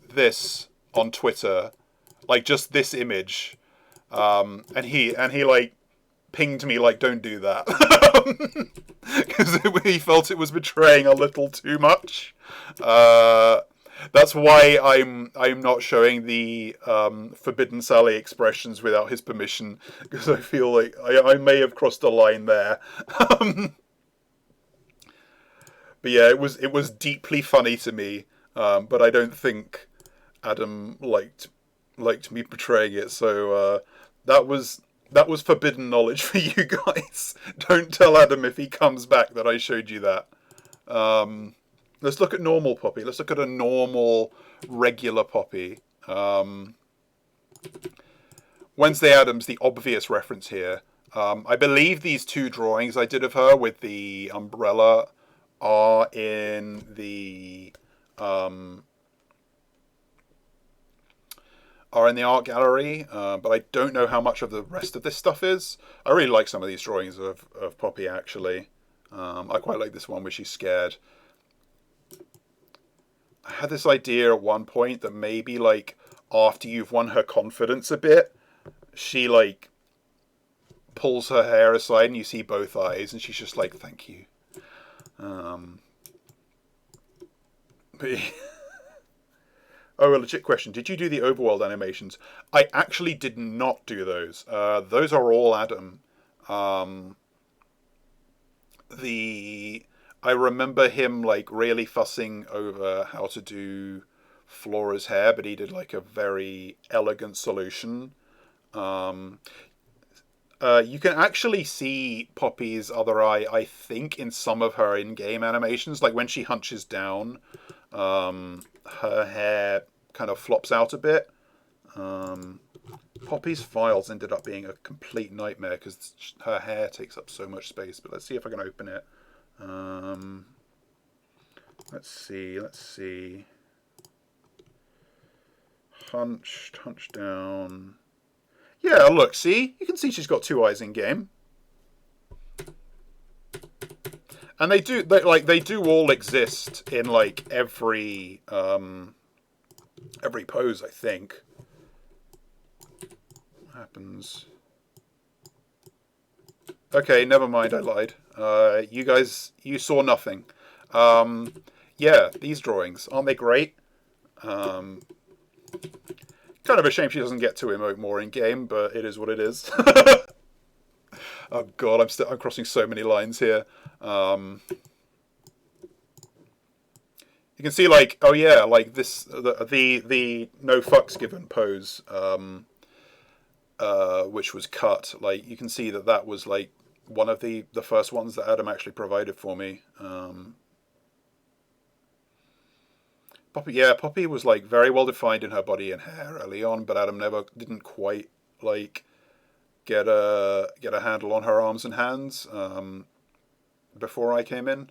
[SPEAKER 1] this on Twitter, like just this image. And he like pinged me like, don't do that, because he felt it was betraying a little too much. That's why I'm not showing the Forbidden Sally expressions without his permission, because I feel like I may have crossed a line there. But yeah, it was deeply funny to me. But I don't think Adam liked me portraying it, so that was forbidden knowledge for you guys. Don't tell Adam if he comes back that I showed you that. Let's look at normal Poppy. Let's look at a normal, regular Poppy. Wednesday Addams, the obvious reference here. I believe these two drawings I did of her with the umbrella are in the art gallery, but I don't know how much of the rest of this stuff is. I really like some of these drawings of Poppy, actually. I quite like this one where she's scared. I had this idea at one point that maybe, like, after you've won her confidence a bit, she, like, pulls her hair aside and you see both eyes, and she's just like, thank you. But oh, a legit question. Did you do the overworld animations? I actually did not do those. Those are all Adam. I remember him like really fussing over how to do Flora's hair, but he did like a very elegant solution. You can actually see Poppy's other eye, I think, in some of her in-game animations. Like when she hunches down, her hair kind of flops out a bit. Poppy's files ended up being a complete nightmare because her hair takes up so much space. But let's see if I can open it. Let's see. Hunch down. Yeah, look, see? You can see she's got two eyes in game. And they do all exist in like every pose, I think. What happens? Okay, never mind, I lied. You guys, you saw nothing. Yeah, these drawings, aren't they great? Kind of a shame she doesn't get to emote more in game, but it is what it is. Oh god, I'm crossing so many lines here. You can see like, oh yeah, like this the no fucks given pose, which was cut. Like you can see that was like one of the first ones that Adam actually provided for me. Poppy was like very well defined in her body and hair early on, but Adam didn't quite like get a handle on her arms and hands before I came in.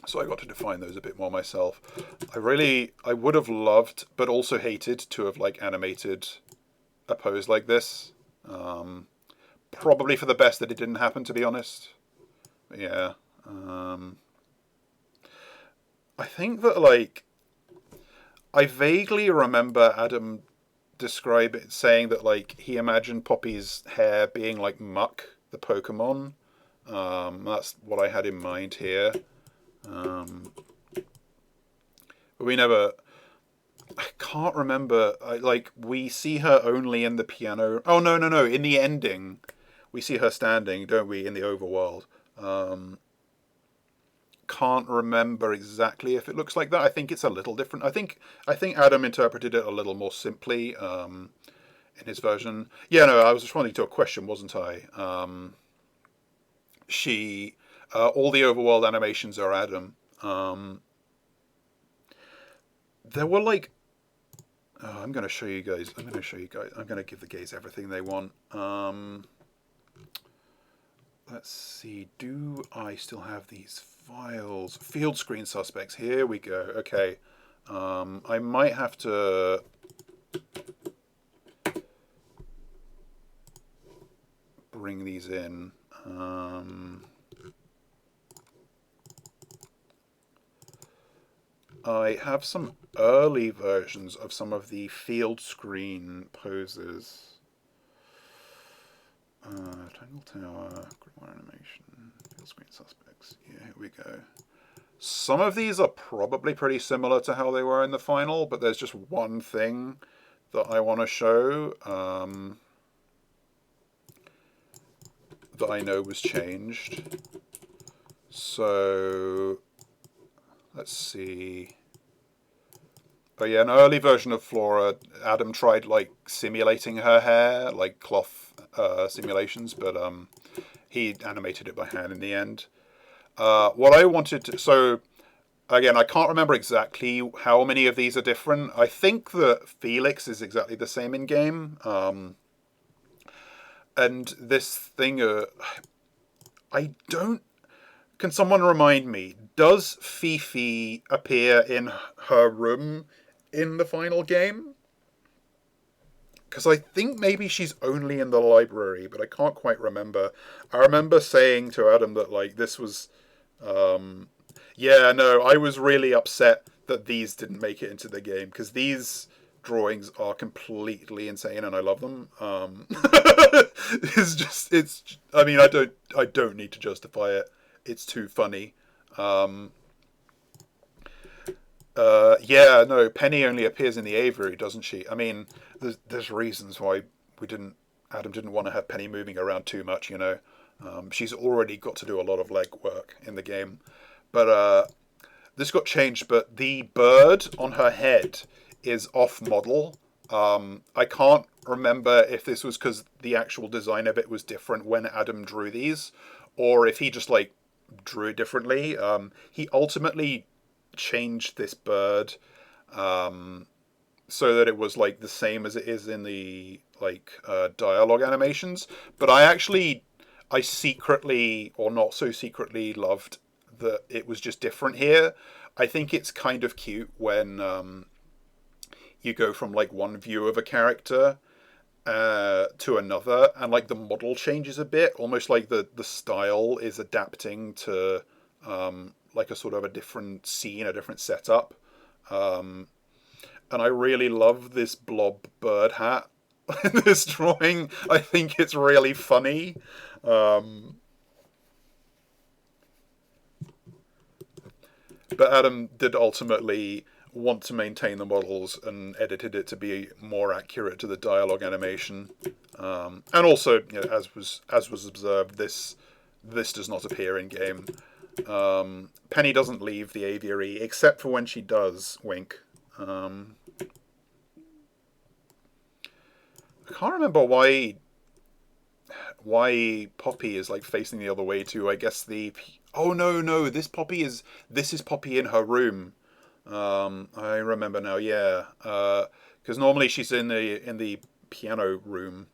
[SPEAKER 1] So I got to define those a bit more myself. I would have loved, but also hated, to have like animated a pose like this. Probably for the best that it didn't happen, to be honest. But yeah. I think that, like, I vaguely remember Adam saying that, like, he imagined Poppy's hair being like Muck, the Pokemon. That's what I had in mind here. But we never... I can't remember. We see her only in the piano... Oh, no. In the ending, we see her standing, don't we, in the overworld. Can't remember exactly if it looks like that. I think it's a little different. I think Adam interpreted it a little more simply in his version. Yeah, no, I was responding to a question, wasn't I? All the overworld animations are Adam. There were like... I'm going to show you guys. I'm going to give the gays everything they want. Let's see. Do I still have these files? Field screen suspects. Here we go. Okay. I might have to... bring these in. I have some early versions of some of the field screen poses. Tangle Tower, Gridwire Animation, Field Screen Suspects. Yeah, here we go. Some of these are probably pretty similar to how they were in the final, but there's just one thing that I want to show that I know was changed. So, let's see. But yeah, an early version of Flora, Adam tried like simulating her hair, like cloth simulations, but he animated it by hand in the end. What I wanted to... So, again, I can't remember exactly how many of these are different. I think that Felix is exactly the same in game. And this thing... I don't... Can someone remind me, does Fifi appear in her room in the final game? Because I think maybe she's only in the library, but I can't quite remember. I remember saying to Adam that, like, this was... yeah, no, I was really upset that these didn't make it into the game, because these drawings are completely insane, and I love them. I mean, I don't need to justify it. It's too funny. Yeah, no, Penny only appears in the aviary, doesn't she? I mean, there's reasons why Adam didn't want to have Penny moving around too much, you know. She's already got to do a lot of legwork in the game. But this got changed, but the bird on her head is off-model. I can't remember if this was because the actual design of it was different when Adam drew these, or if he just, like, drew it differently. He ultimately changed this bird so that it was like the same as it is in the dialogue animations, but I secretly, or not so secretly, loved that it was just different here. I think it's kind of cute when you go from like one view of a character to another, and like the model changes a bit, almost like the style is adapting to like a sort of a different scene, a different setup. And I really love this blob bird hat in this drawing. I think it's really funny. But Adam did ultimately want to maintain the models and edited it to be more accurate to the dialogue animation. And also, you know, as was observed, this does not appear in game. Penny doesn't leave the aviary, except for when she does, wink. I can't remember why why Poppy is like facing the other way too. I guess the oh no, this is Poppy in her room. I remember now. Yeah, because normally she's in the piano room,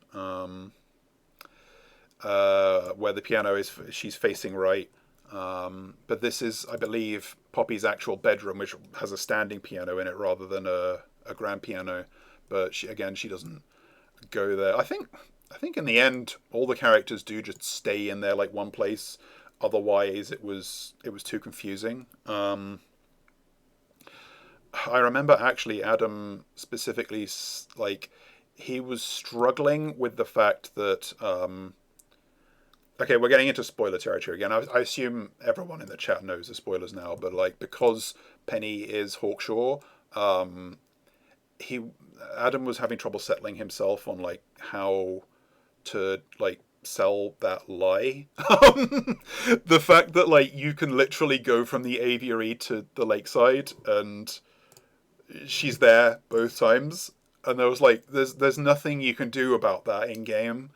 [SPEAKER 1] where the piano is. She's facing right. But this is, I believe, Poppy's actual bedroom, which has a standing piano in it rather than a grand piano. But she doesn't go there. I think in the end, all the characters do just stay in there like one place. Otherwise, it was too confusing. I remember actually Adam specifically like he was struggling with the fact that okay, we're getting into spoiler territory again. I assume everyone in the chat knows the spoilers now, but like because Penny is Hawkshaw, he Adam was having trouble settling himself on like how to like sell that lie. The fact that like you can literally go from the aviary to the lakeside and she's there both times, and there was like there's nothing you can do about that in game,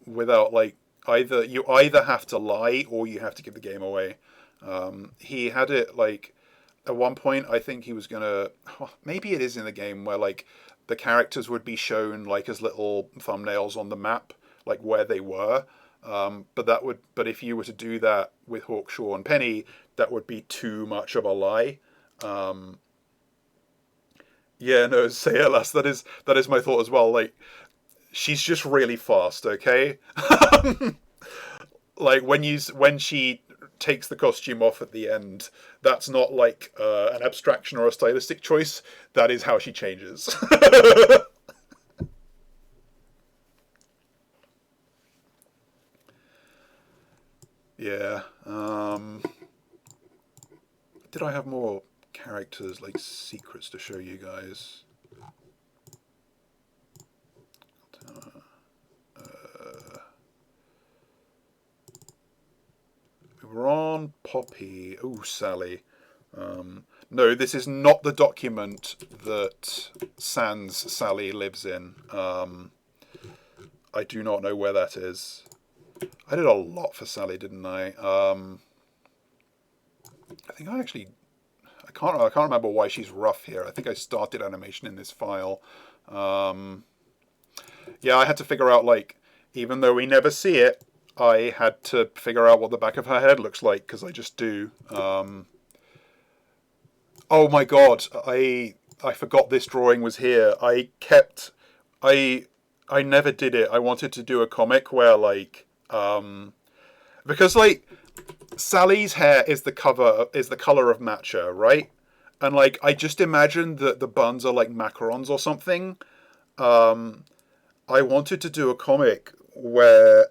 [SPEAKER 1] without like you either have to lie or you have to give the game away. He had it like at one point. I think he was gonna. Maybe it is in the game where like the characters would be shown like as little thumbnails on the map, like where they were. But if you were to do that with Hawkshaw and Penny, that would be too much of a lie. Yeah, no, say it less. That is my thought as well. Like, she's just really fast, okay? Like when she takes the costume off at the end, that's not like an abstraction or a stylistic choice. That is how she changes. Yeah. Did I have more characters like secrets to show you guys? We're on Poppy. Oh, Sally. No, this is not the document that Sans Sally lives in. I do not know where that is. I did a lot for Sally, didn't I? I think I can't remember why she's rough here. I think I started animation in this file. Yeah, I had to figure out, like, even though we never see it, I had to figure out what the back of her head looks like, because I just do. Oh my god, I forgot this drawing was here. I never did it. I wanted to do a comic where, like, because, like, Sally's hair is the color of matcha, right? And like I just imagined that the buns are like macarons or something. I wanted to do a comic where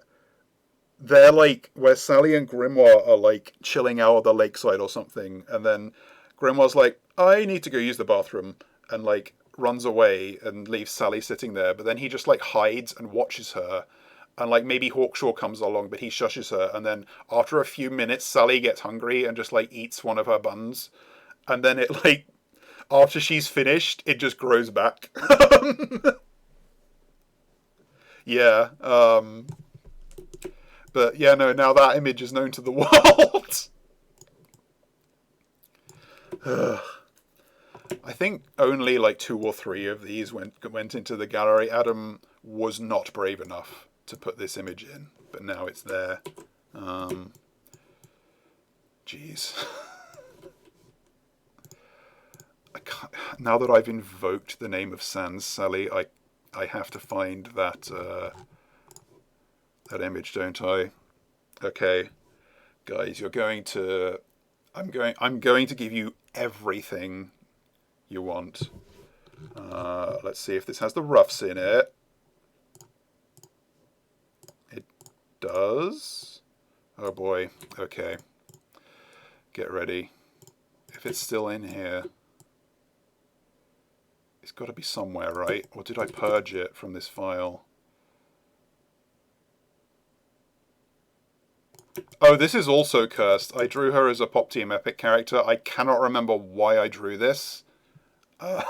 [SPEAKER 1] where Sally and Grimoire are like chilling out at the lakeside or something, and then Grimoire's like, I need to go use the bathroom, and like runs away and leaves Sally sitting there, but then he just like hides and watches her. And like maybe Hawkshaw comes along, but he shushes her, and then after a few minutes, Sally gets hungry and just like eats one of her buns, and then it like after she's finished, it just grows back. Yeah, but yeah, no. Now that image is known to the world. I think only like 2 or 3 of these went into the gallery. Adam was not brave enough to put this image in, but now it's there. Jeez. I can't, now that I've invoked the name of Sans Sally, I have to find that that image, don't I? Okay, guys, I'm going to give you everything you want. Let's see if this has the roughs in it. It does. Oh boy. Okay. Get ready. If it's still in here, it's got to be somewhere, right? Or did I purge it from this file? Oh, this is also cursed. I drew her as a Pop Team Epic character. I cannot remember why I drew this. I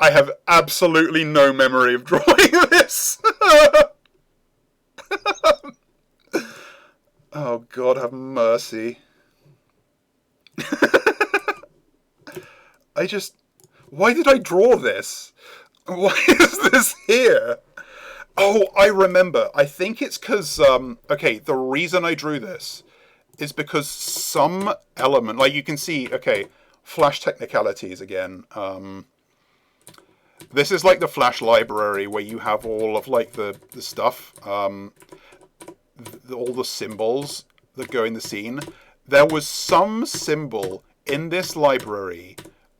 [SPEAKER 1] I have absolutely no memory of drawing this. Oh, God, have mercy. Why did I draw this? Why is this here? Oh, I remember. I think it's because, okay, the reason I drew this is because some element, like you can see, okay, Flash technicalities again. This is like the Flash library where you have all of like the stuff, all the symbols that go in the scene. There was some symbol in this library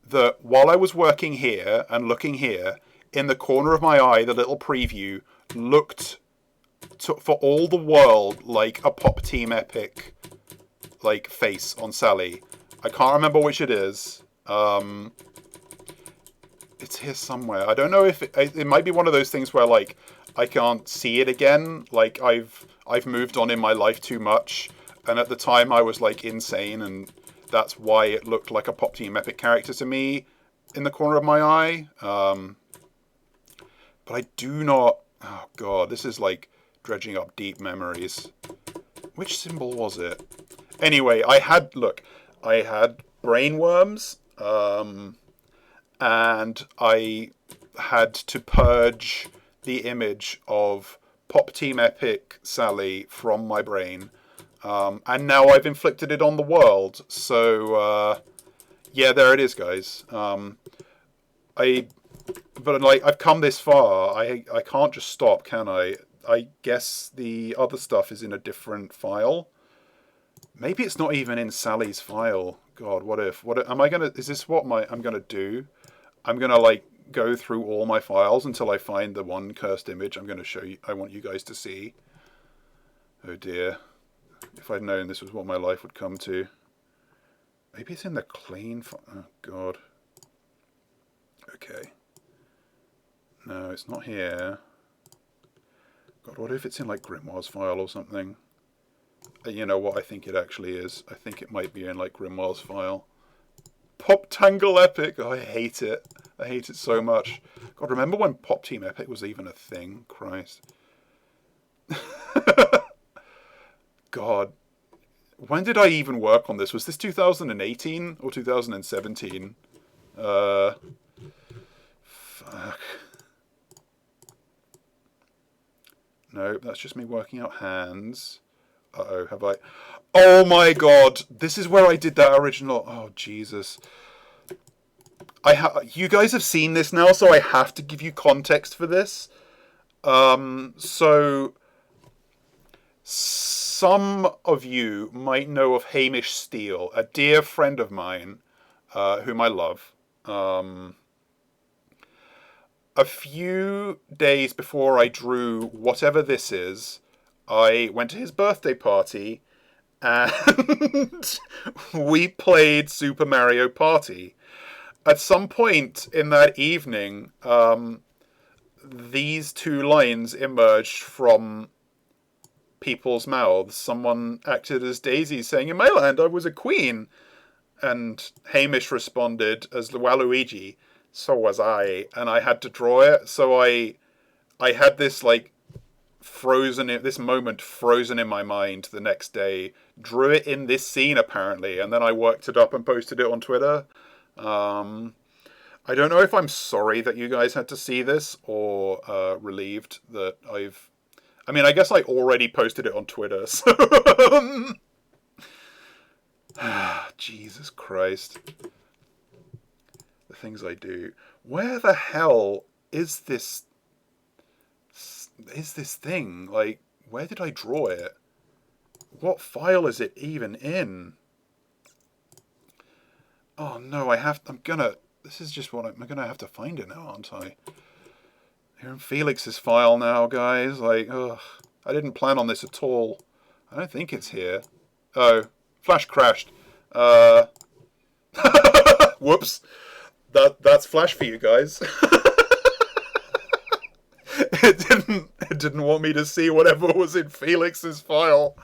[SPEAKER 1] that while I was working here and looking here, in the corner of my eye, the little preview looked for all the world like a Pop Team Epic like face on Sally. I can't remember which it is. It's here somewhere. I don't know if it might be one of those things where like I can't see it again. Like I've moved on in my life too much, and at the time I was like insane, and that's why it looked like a Pop Team Epic character to me in the corner of my eye. But I do not... Oh, God, this is like dredging up deep memories. Which symbol was it? Anyway, I had brainworms, and I had to purge the image of Pop Team Epic Sally from my brain. And now I've inflicted it on the world. So, yeah, there it is, guys. But like I've come this far, I can't just stop, can I? I guess the other stuff is in a different file. Maybe it's not even in Sally's file. God, what if? Am I gonna? Is this what I'm gonna do? I'm gonna like go through all my files until I find the one cursed image I'm gonna show you. I want you guys to see. Oh dear! If I'd known this was what my life would come to. Maybe it's in the clean file. Oh God. Okay. No, it's not here. God, what if it's in like Grimoire's file or something? You know what I think it actually is? I think it might be in like Grimoire's file. Pop Tangle Epic! Oh, I hate it. I hate it so much. God, remember when Pop Team Epic was even a thing? Christ. God. When did I even work on this? Was this 2018 or 2017? Fuck. No, that's just me working out hands. Uh-oh, have I... Oh my God! This is where I did that original... Oh, Jesus. You guys have seen this now, so I have to give you context for this. So... Some of you might know of Hamish Steele, a dear friend of mine, whom I love. A few days before I drew whatever this is, I went to his birthday party and we played Super Mario Party. At some point in that evening, these two lines emerged from people's mouths. Someone acted as Daisy, saying, "In my land, I was a queen." And Hamish responded as Waluigi, "So was I," and I had to draw it. So I had this like this moment frozen in my mind the next day. Drew it in this scene apparently, and then I worked it up and posted it on Twitter. I don't know if I'm sorry that you guys had to see this or relieved that I mean, I guess I already posted it on Twitter, so... Jesus Christ. The things I do. Where the hell is this thing? Like, where did I draw it? What file is it even in? Oh no, this is just what I'm gonna have to find it now, aren't I? Here in Felix's file now, guys. Like, ugh. I didn't plan on this at all. I don't think it's here. Oh, Flash crashed. Whoops. That's Flash for you guys. It didn't want me to see whatever was in Felix's file.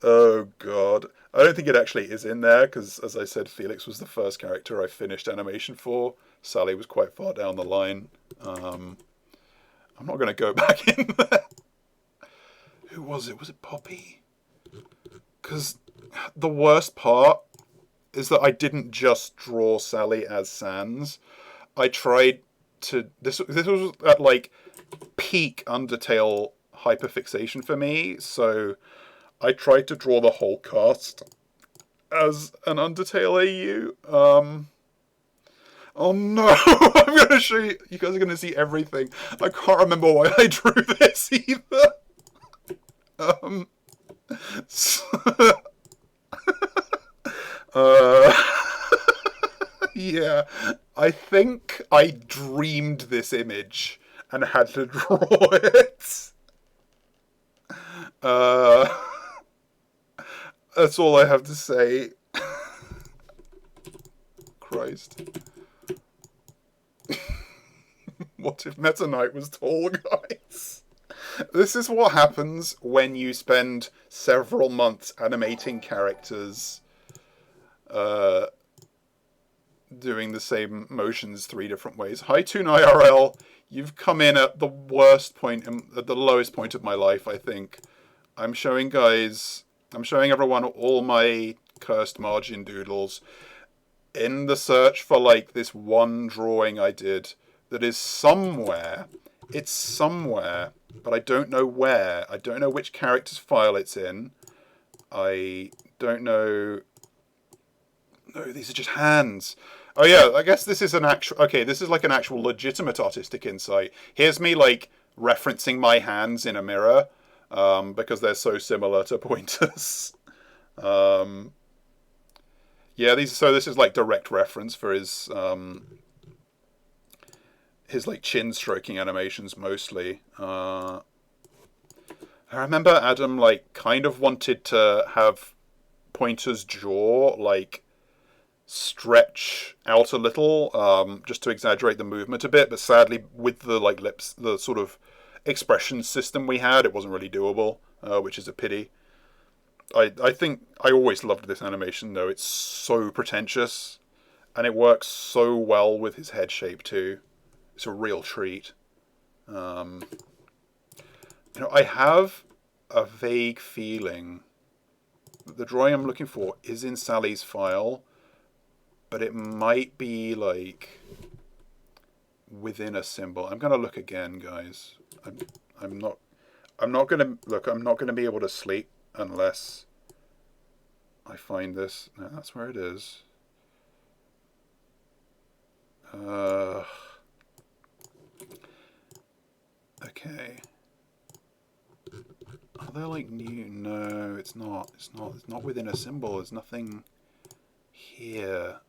[SPEAKER 1] Oh God. I don't think it actually is in there because, as I said, Felix was the first character I finished animation for Sally was quite far down the line. I'm not going to go back in there. Who was it? Was it Poppy? Because the worst part is that I didn't just draw Sally as Sans. I tried to... This was at, like, peak Undertale hyperfixation for me, so I tried to draw the whole cast as an Undertale AU. Oh no! I'm gonna show you. You guys are gonna see everything. I can't remember why I drew this either. So, yeah, I think I dreamed this image and had to draw it. That's all I have to say. Christ. What if Meta Knight was tall, guys? This is what happens when you spend several months animating characters, doing the same motions 3 different ways. Hi, Toon IRL. You've come in at the worst point, at the lowest point of my life, I think. I'm showing everyone all my cursed margin doodles in the search for, like, this one drawing I did that is somewhere. It's somewhere, but I don't know where. I don't know which character's file it's in. I don't know. No, these are just hands. Oh yeah, I guess this is an actual... Okay, this is like an actual legitimate artistic insight. Here's me, like, referencing my hands in a mirror, because they're so similar to pointers. Yeah, so this is, like, direct reference for his like, chin stroking animations, mostly. I remember Adam, like, kind of wanted to have Pointer's jaw, like, stretch out a little, just to exaggerate the movement a bit, but sadly, with the, like, lips, the sort of expression system we had, it wasn't really doable, which is a pity. I think I always loved this animation, though. It's so pretentious, and it works so well with his head shape, too. It's a real treat. You know, I have a vague feeling that the drawing I'm looking for is in Sally's file, but it might be, like, within a symbol. I'm gonna look again, guys. I'm not gonna be able to sleep unless I find this. No, that's where it is. Okay. Are there, like, new... No, it's not. It's not within a symbol. There's nothing here.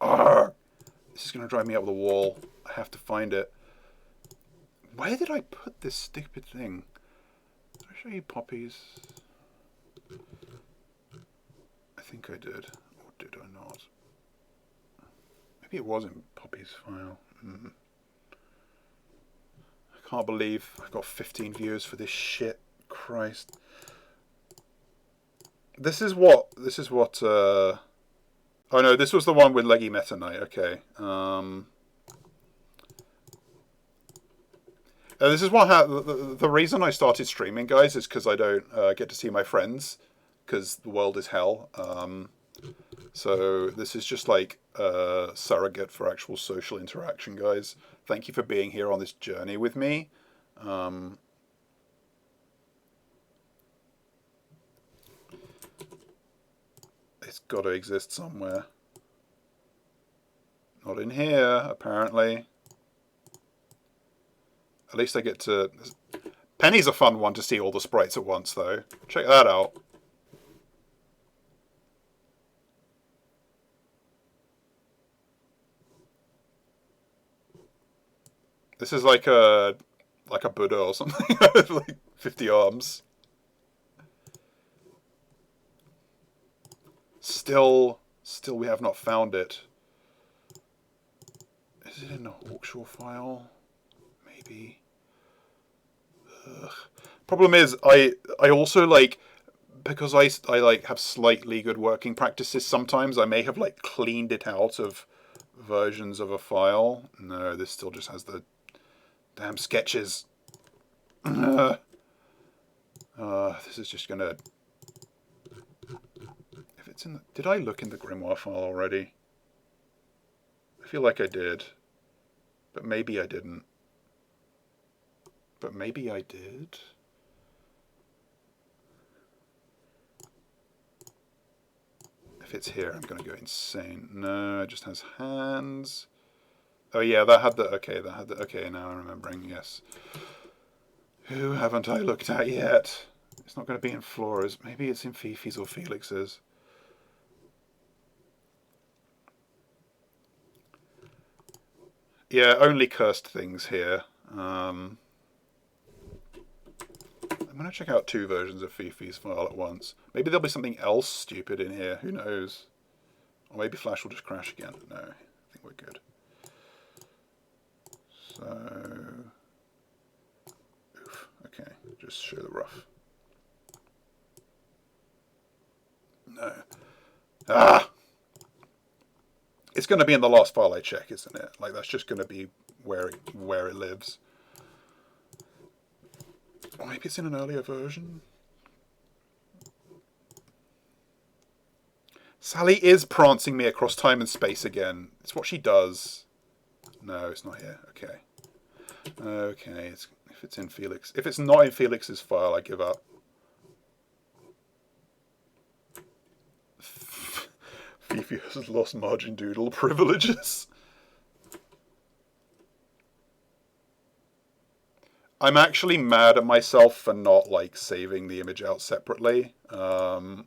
[SPEAKER 1] Arrgh! This is going to drive me up the wall. I have to find it. Where did I put this stupid thing? Did I show you Poppy's? I think I did. Or did I not? Maybe it was in Poppy's file. I can't believe I've got 15 views for this shit. Christ. This is what, oh no, this was the one with Leggy Meta Knight, okay. This is what the reason I started streaming, guys, is because I don't get to see my friends, because the world is hell. So this is just like a surrogate for actual social interaction, guys. Thank you for being here on this journey with me. It's got to exist somewhere. Not in here, apparently. At least I get to... Penny's a fun one to see all the sprites at once, though. Check that out. This is like a Buddha or something. Like 50 arms. Still we have not found it. Is it in the Hawkshaw file? Maybe. Ugh. Problem is, I also, like, because I like have slightly good working practices, sometimes I may have, like, cleaned it out of versions of a file. No, this still just has the damn sketches. This is just gonna... If it's in the... Did I look in the Grimoire file already? I feel like I did. But maybe I didn't. But maybe I did? If it's here, I'm going to go insane. No, it just has hands. Oh yeah, that had the... Okay, that had the... Okay, now I'm remembering, yes. Who haven't I looked at yet? It's not going to be in Flora's. Maybe it's in Fifi's or Felix's. Yeah, only cursed things here. I'm going to check out 2 versions of Fifi's file at once. Maybe there'll be something else stupid in here. Who knows? Or maybe Flash will just crash again. No, I think we're good. So... Oof. Okay, just show the rough. No. Ah! It's going to be in the last file I check, isn't it? Like, that's just going to be where it lives. Or maybe it's in an earlier version. Sally is prancing me across time and space again. It's what she does. No, it's not here. Okay. Okay, if it's in Felix. If it's not in Felix's file, I give up. Fifi has lost margin doodle privileges. I'm actually mad at myself for not, like, saving the image out separately. Like,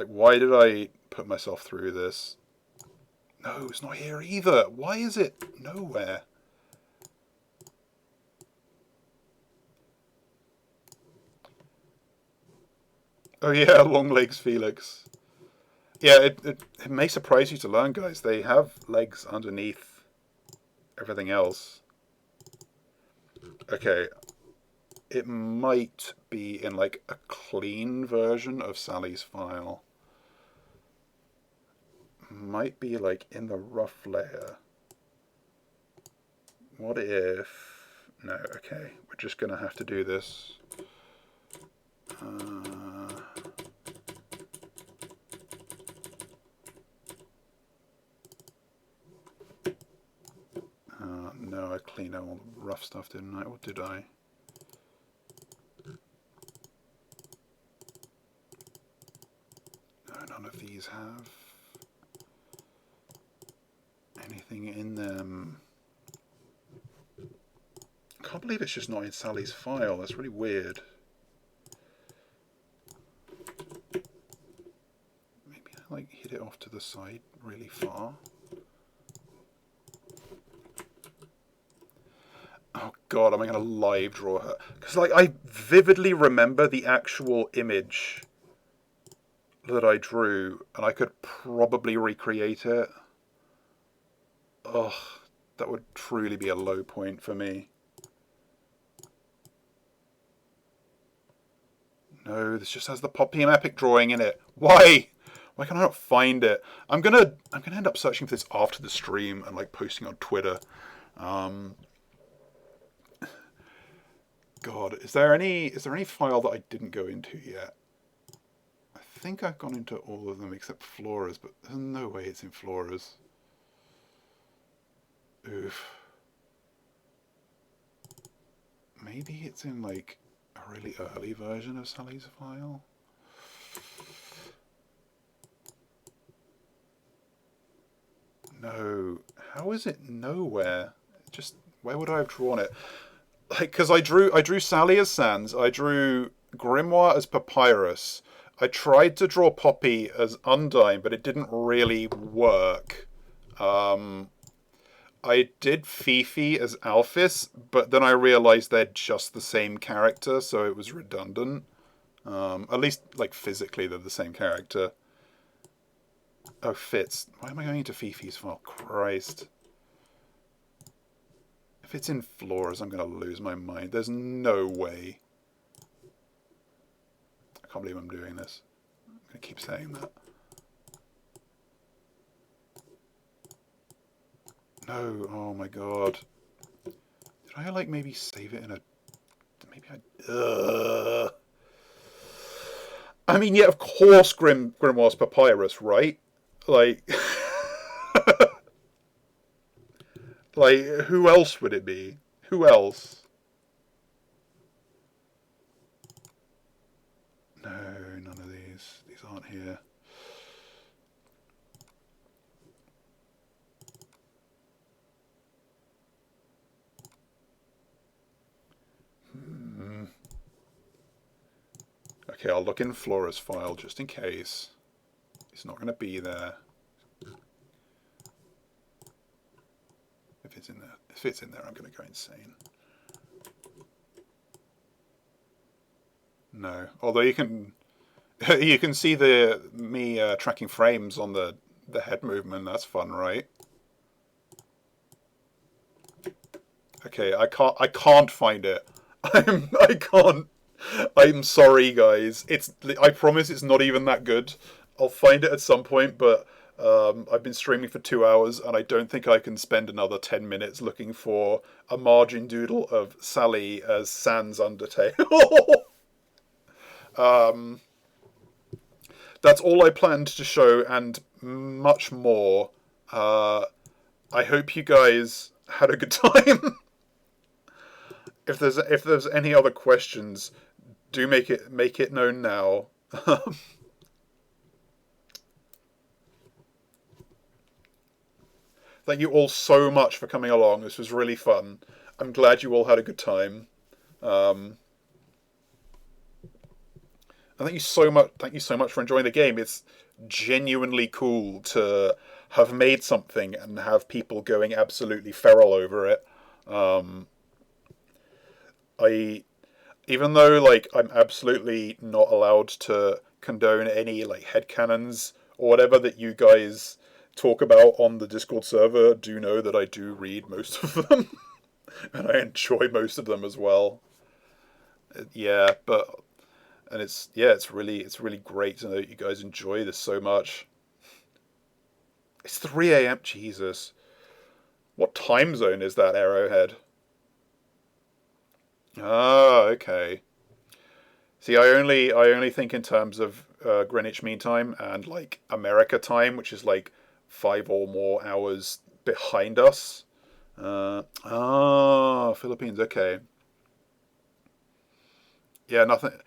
[SPEAKER 1] why did I put myself through this? No, it's not here either. Why is it nowhere? Oh yeah, long legs Felix. Yeah, it may surprise you to learn, guys. They have legs underneath everything else. Okay. It might be in, like, a clean version of Sally's file. Might be, like, in the rough layer. What if... No, okay. We're just going to have to do this. No, I cleaned out all the rough stuff, didn't I? Or did I? No, none of these have anything in them. I can't believe it's just not in Sally's file. That's really weird. Maybe I, like, hit it off to the side really far. Oh god, am I going to live draw her? Because, like, I vividly remember the actual image that I drew, and I could probably recreate it. Ugh, that would truly be a low point for me. No, this just has the PM Epic drawing in it. Why? Why can I not find it? I'm gonna end up searching for this after the stream and, like, posting on Twitter. God, is there any file that I didn't go into yet? I think I've gone into all of them except Flora's, but there's no way it's in Flora's. Oof. Maybe it's in, like, a really early version of Sally's file. No. How is it nowhere? Just, where would I have drawn it? Like, because I drew Sally as Sans, I drew Grimoire as Papyrus, I tried to draw Poppy as Undyne, but it didn't really work. I did Fifi as Alphys, but then I realised they're just the same character, so it was redundant. At least, like, physically they're the same character. Oh, Fitz. Why am I going into Fifi's file? Christ. If it's in Flora's, I'm going to lose my mind. There's no way. I can't believe I'm doing this. I'm going to keep saying that. No, oh my god. Did I, like, maybe save it in a... Maybe I... I mean, yeah, of course Grimoire's Papyrus, right? Like... like, who else would it be? Who else? No, none of these. These aren't here. Okay, I'll look in Flora's file just in case. It's not going to be there. If it's in there, I'm going to go insane. No, although you can see me tracking frames on the head movement. That's fun, right? Okay, I can't find it. I can't. I'm sorry, guys. I promise it's not even that good. I'll find it at some point, but I've been streaming for 2 hours, and I don't think I can spend another 10 minutes looking for a margin doodle of Sally as Sans Undertale. That's all I planned to show, and much more. I hope you guys had a good time. If there's any other questions, do make it known now. Thank you all so much for coming along. This was really fun. I'm glad you all had a good time. And thank you so much. Thank you so much for enjoying the game. It's genuinely cool to have made something and have people going absolutely feral over it. Even though, like, I'm absolutely not allowed to condone any, like, headcanons or whatever that you guys talk about on the Discord server, do know that I do read most of them. And I enjoy most of them as well. Yeah, and it's really great to know that you guys enjoy this so much. It's 3 a.m. Jesus. What time zone is that, Arrowhead? Ah, okay. See, I only think in terms of Greenwich Mean Time and, like, America time, which is like 5 or more hours behind us. Philippines. Okay. Yeah, nothing.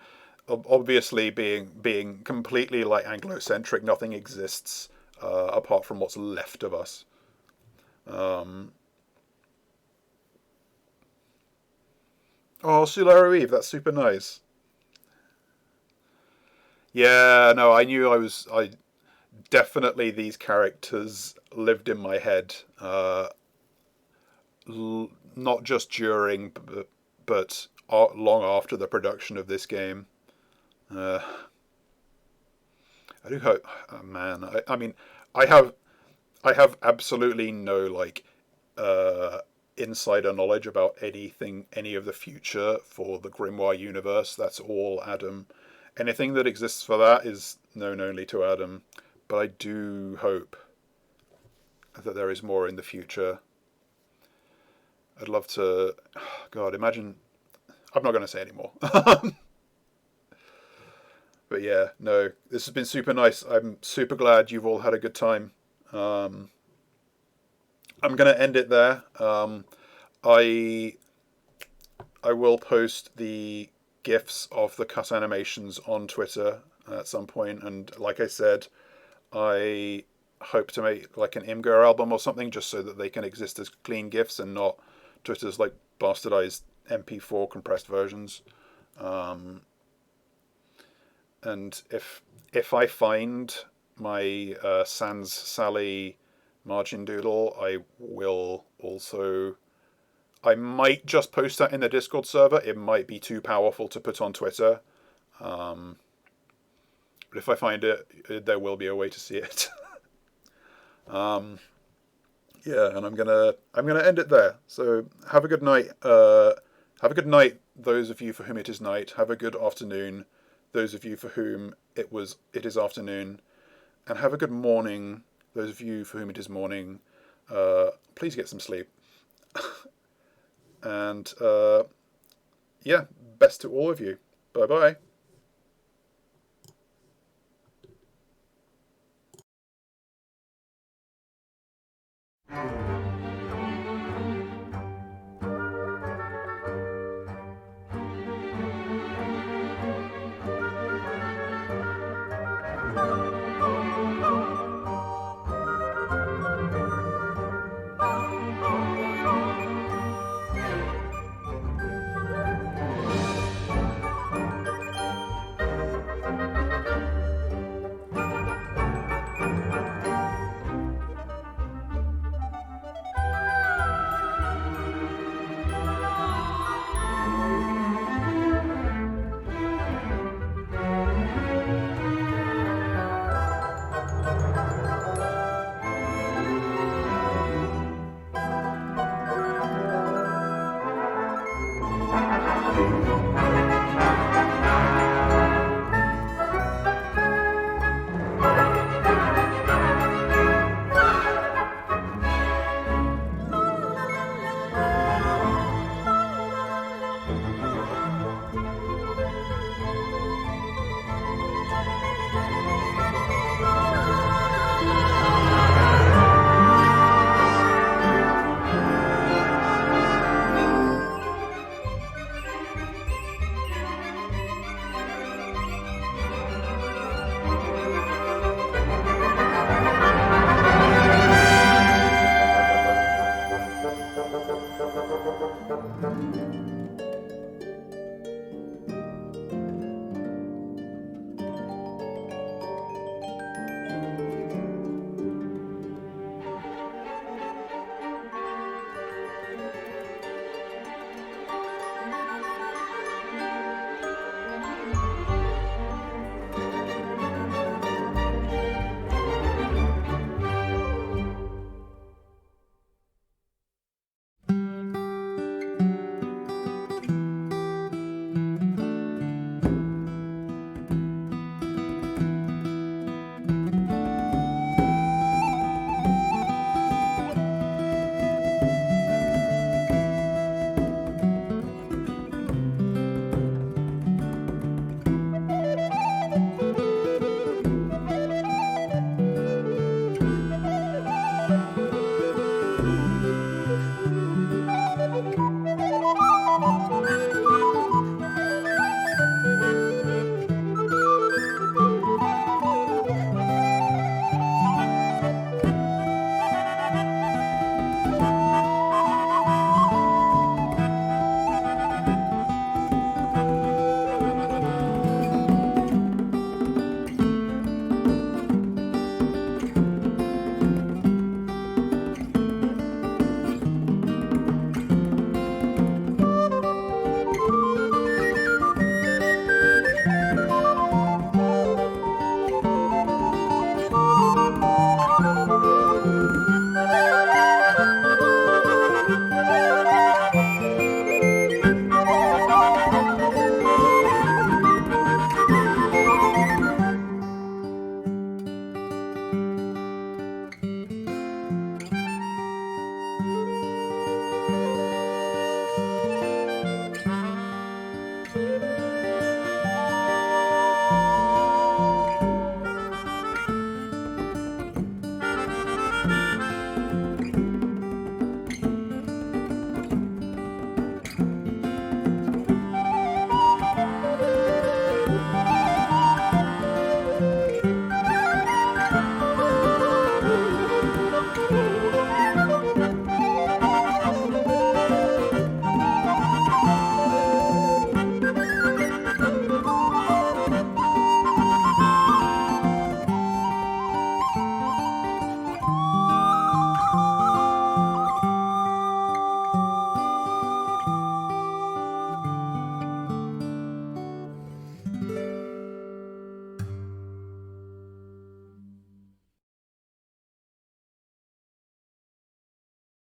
[SPEAKER 1] Obviously, being completely, like, Anglo-centric, nothing exists apart from what's left of us. Oh, Sularo Eve, that's super nice. Yeah, no, I knew I definitely, these characters lived in my head, not just during, but long after the production of this game. Uh, I do hope, oh, man. I mean, I have I have absolutely no, like, uh, insider knowledge about any of the future for the Grimoire universe. That's all Adam. Anything that exists for that is known only to Adam. But I do hope that there is more in the future. I'd love to... God, imagine... I'm not going to say anymore. But yeah, no, this has been super nice. I'm super glad you've all had a good time. I'm going to end it there. I will post the GIFs of the cut animations on Twitter at some point, and like I said, I hope to make, like, an Imgur album or something, just so that they can exist as clean GIFs and not Twitter's, like, bastardized MP4 compressed versions. And if I find my Sans Sally margin doodle, I will also... I might just post that in the Discord server. It might be too powerful to put on Twitter. But if I find it, there will be a way to see it. Yeah, and I'm gonna end it there. So have a good night. Have a good night, those of you for whom it is night. Have a good afternoon, those of you for whom it is afternoon. And have a good morning, those of you for whom it is morning. Please get some sleep. And yeah, best to all of you. Bye bye.